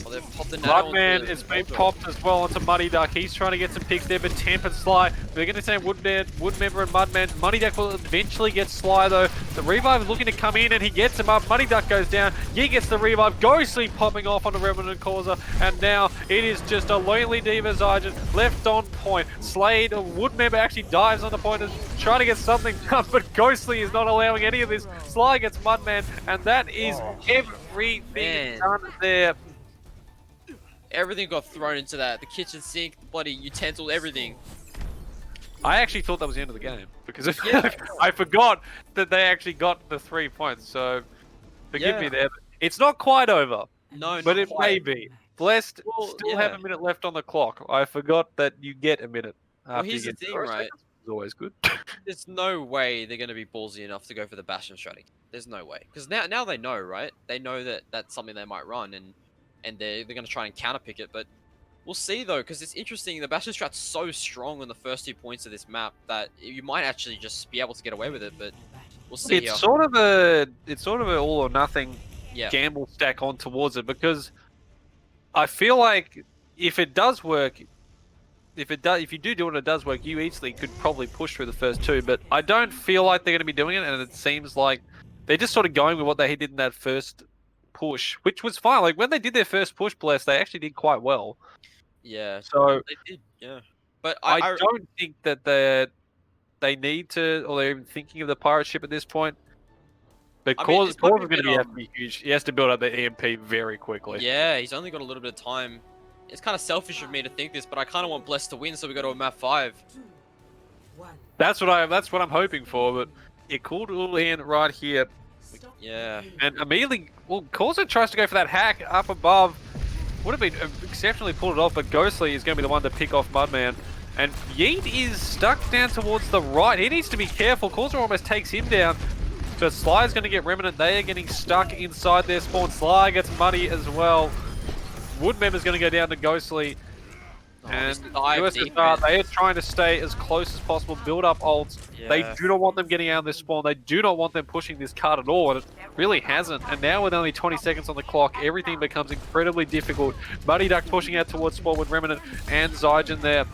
Oh, they've popped the nano. Bloodman has been popped as well onto Muddy Duck. He's trying to get some picks there, but Temp and Sly, they're going to say Woodmember and Mudman. Muddy Duck will eventually get Sly though. The revive is looking to come in, and he gets him up. Muddy Duck goes down. He gets the revive. Ghostly popping off onto Remnant and Causer, and now it is just a lonely Diva Zygen left on point. Slade, Woodmember actually dives on the point and trying to get something done, but Ghostly is not allowing any of this. Sly gets Mudman, and that is everything done there. Everything got thrown into that. The kitchen sink, the bloody utensil, everything. I actually thought that was the end of the game because I forgot that they actually got the 3 points. So forgive me there. It's not quite over. No, but it may be. Blessed still have a minute left on the clock. I forgot that you get a minute. Well, here's the thing, right? It's always good. There's no way they're going to be ballsy enough to go for the Bastion strategy. There's no way. Because now they know, right? They know that that's something they might run, and they're going to try and counterpick it, but we'll see though, because it's interesting. The Bastion strat's so strong on the first 2 points of this map that you might actually just be able to get away with it, but we'll see. It's sort of a all or nothing gamble stack on towards it, because I feel like if it does work, if you do it and it does work, you easily could probably push through the first 2, but I don't feel like they're going to be doing it, and it seems like they're just sort of going with what they did in that first push, which was fine. Like when they did their first push, Bless, they actually did quite well. Yeah. So they did. Yeah. But I don't think that they need to, or they're even thinking of the pirate ship at this point. But I mean, Cause this might be is a going to bit be have to be huge. He has to build up the EMP very quickly. yeah, he's only got a little bit of time. It's kind of selfish of me to think this, but I kind of want Bless to win, so we go to a map 5. That's what I'm hoping for. But it could all in right here, Yeah. and immediately, well, Corso tries to go for that hack up above. Would have been exceptionally pulled it off, but Ghostly is going to be the one to pick off Mudman. And Yeet is stuck down towards the right. He needs to be careful. Corso almost takes him down. But Sly's going to get Remnant. They are getting stuck inside their spawn. Sly gets money as well. Woodmem is going to go down to Ghostly. Oh, And this dive USSR, defense. they are trying to stay as close as possible, build up ults. They Yeah. do not want them getting out of this spawn. They do not want them pushing this card at all, and it really hasn't. And now with only 20 seconds on the clock, everything becomes incredibly difficult. Muddy Duck pushing out towards spawn with Remnant and Zygen there.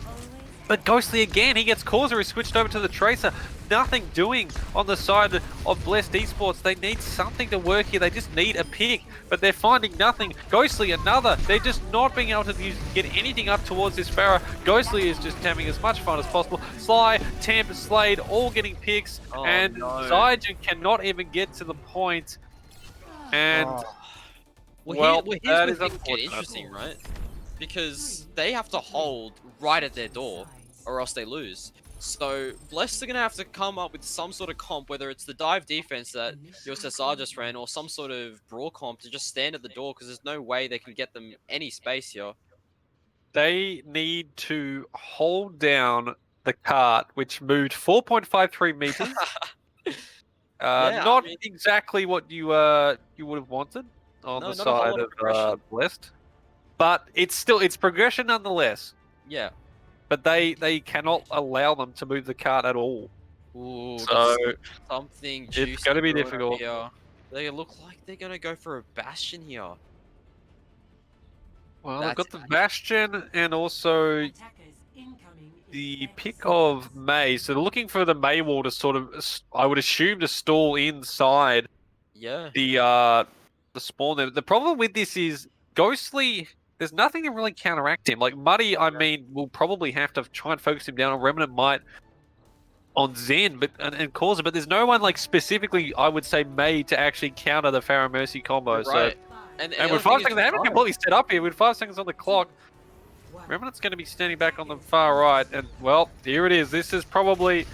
But Ghostly again, he gets Causer, he switched over to the Tracer. Nothing doing on the side of Blessed Esports. They need something to work here. They just need a pick, but they're finding nothing. Ghostly, another. They're just not being able to get anything up towards this Pharah. Ghostly is just having as much fun as possible. Sly, Temp, Slade, all getting picks, and no. Zygen cannot even get to the point. And, Well, here's that where is things get unfortunate. interesting, right? Because they have to hold right at their door, or else they lose. So Blessed are gonna have to come up with some sort of comp, whether it's the dive defense that USSR just ran, or some sort of brawl comp to just stand at the door, because there's no way they can get them any space here. They need to hold down the cart, which moved 4.53 meters. Yeah, Not I mean, exactly what you would have wanted on no, the not a whole side lot of of progression. Blessed, but it's progression nonetheless. Yeah. But they cannot allow them to move the cart at all. Ooh, So got something juicy it's going to be brewing difficult. here. They look like they're gonna go for a bastion here. Well, they've That's got the Bastion and also the pick of May. So they're looking for the May wall to sort of, I would assume, to stall inside yeah. the spawn there. The problem with this is Ghostly, there's nothing to really counteract him. Like Muddy, I mean, will probably have to try and focus him down on Remnant might on Zen and Causer, but there's no one like specifically I would say made to actually counter the Pharaoh Mercy combo. You're right. So And with 5 seconds, they haven't completely set up here. With 5 seconds on the clock, Remnant's going to be standing back on the far right, and well, here it is. This is probably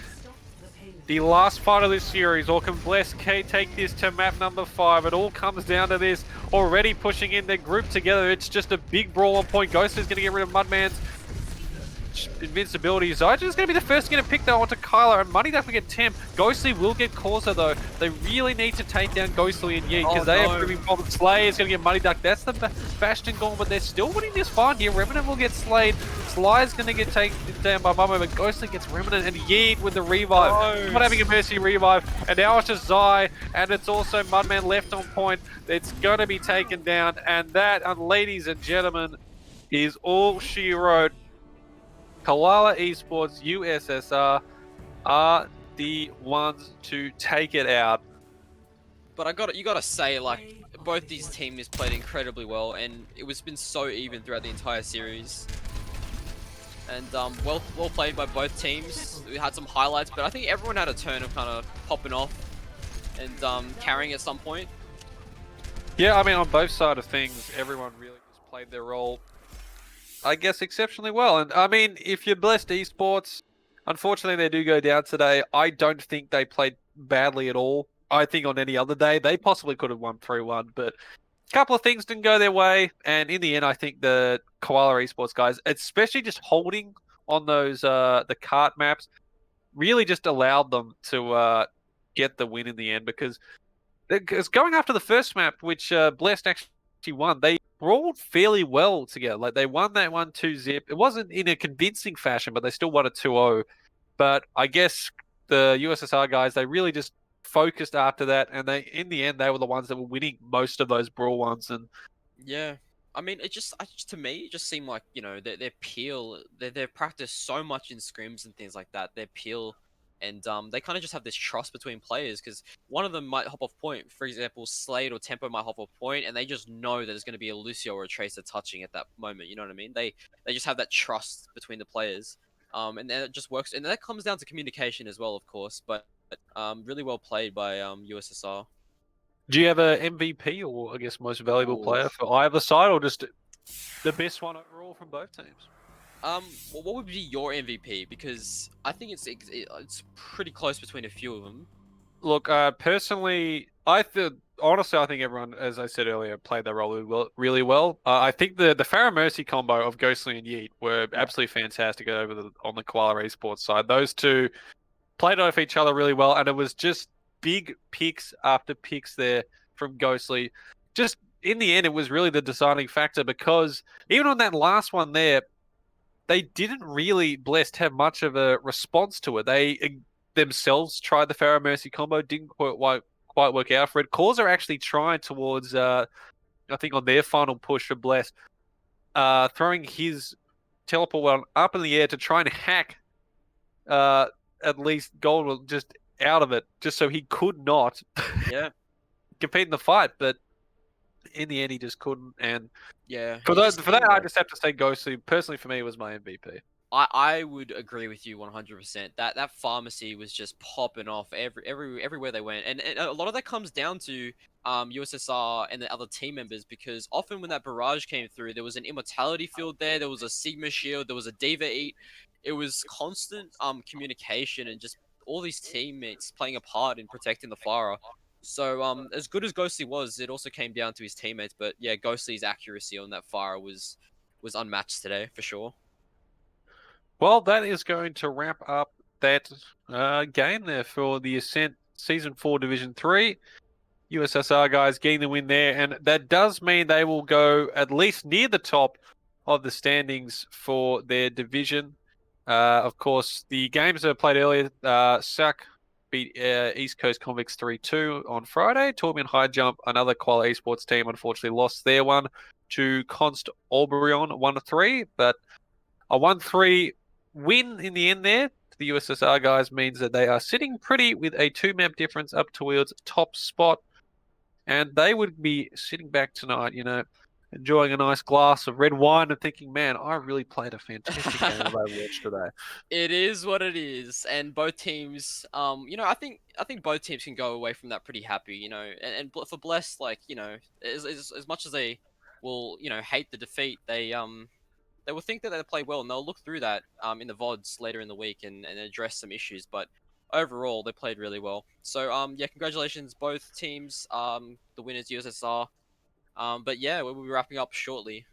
the last fight of this series, or can Bless K take this to map number 5? It all comes down to this. Already pushing in their group together. It's just a big brawl on point. Ghost is going to get rid of Mudman's invincibility. Zygen is going to be the first to get a pick though onto Kyler, and Money definitely get Temp. Ghostly will get Corsa though. They really need to take down Ghostly and Yeet because they are proving problems. Slay is going to get Money Duck. That's the Bastion gone, but they're still winning this fight here. Remnant will get slayed. Sly is going to get taken down by Mummo, but Ghostly gets Remnant and Yeet with the revive. Not having a Mercy revive, and now it's just Zai, and it's also Mudman left on point. It's going to be taken down, and that, ladies and gentlemen, is all she wrote. Koala Esports USSR are the ones to take it out. But you gotta say, like, both these teams played incredibly well, and it was been so even throughout the entire series. And well played by both teams. We had some highlights, but I think everyone had a turn of kind of popping off and carrying at some point. Yeah, I mean, on both sides of things, everyone really just played their role, I guess, exceptionally well. And I mean, if you're Blessed Esports, unfortunately they do go down today. I don't think they played badly at all. I think on any other day, they possibly could have won 3-1, but a couple of things didn't go their way. And in the end, I think the Koala Esports guys, especially just holding on those the cart maps, really just allowed them to get the win in the end, because going after the first map, which Blessed actually won, they brawled fairly well together. Like, they won that 1-2 zip. It wasn't in a convincing fashion, but they still won a 2-0. But I guess the USSR guys, they really just focused after that, and in the end, they were the ones that were winning most of those brawl ones. And Yeah. I mean, to me, it just seemed like, you know, their peel, they've practiced so much in scrims and things like that. Their peel, and they kind of just have this trust between players, because one of them might hop off point. For example, Slade or Tempo might hop off point, and they just know that there's going to be a Lucio or a Tracer touching at that moment. You know what I mean? They just have that trust between the players, and then it just works. And that comes down to communication as well, of course. But really well played by USSR. Do you have a MVP or I guess most valuable Ooh. player for either side, or just the best one overall from both teams? What would be your MVP? Because I think it's pretty close between a few of them. Look, personally, honestly, I think everyone, as I said earlier, played their role really well. Really well. I think the Pharah Mercy combo of Ghostly and Yeet were Yeah. absolutely fantastic on the Koala Esports side. Those two played off each other really well, and it was just big picks after picks there from Ghostly. Just in the end, it was really the deciding factor because even on that last one there, they didn't really, Blessed, have much of a response to it. They themselves tried the Pharaoh Mercy combo, didn't quite work out for it. Causer actually tried towards, I think on their final push for Blessed, throwing his teleport one up in the air to try and hack at least Gold just out of it, just so he could not Yeah. compete in the fight. But in the end, he just couldn't. And Yeah. for It just that, seemed I like just have to say Ghostly. Personally, for me, it was my MVP. I would agree with you 100%. That pharmacy was just popping off everywhere they went, and a lot of that comes down to USSR and the other team members, because often when that barrage came through, there was an immortality field there, there was a Sigma shield, there was a Diva eat. It was constant communication and just all these teammates playing a part in protecting the Pharah. So as good as Ghostly was, it also came down to his teammates. But yeah, Ghostly's accuracy on that Pharah was unmatched today for sure. Well, that is going to wrap up that game there for the Ascent Season 4 Division 3. USSR guys getting the win there, and that does mean they will go at least near the top of the standings for their division. Of course, the games that were played earlier, SAC beat East Coast Convicts 3-2 on Friday. Torbjorn High Jump, another Koala Esports team, unfortunately lost their one to Const Albion 1-3, but a 1-3 win in the end there to the USSR guys means that they are sitting pretty with a 2-map difference up towards top spot. And they would be sitting back tonight, enjoying a nice glass of red wine and thinking, man, I really played a fantastic game of Overwatch today. It is what it is, and both teams, I think both teams can go away from that pretty happy, for Bless, like, as much as they will, hate the defeat, they will think that they played well, and they'll look through that in the VODs later in the week and address some issues. But overall, they played really well. So yeah, congratulations both teams. The winners USSR. But yeah, we'll be wrapping up shortly.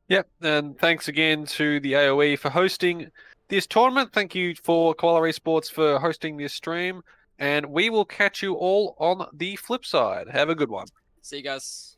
Yep, and thanks again to the AOE for hosting this tournament. Thank you for Koala Esports for hosting this stream, and we will catch you all on the flip side. Have a good one. See you guys.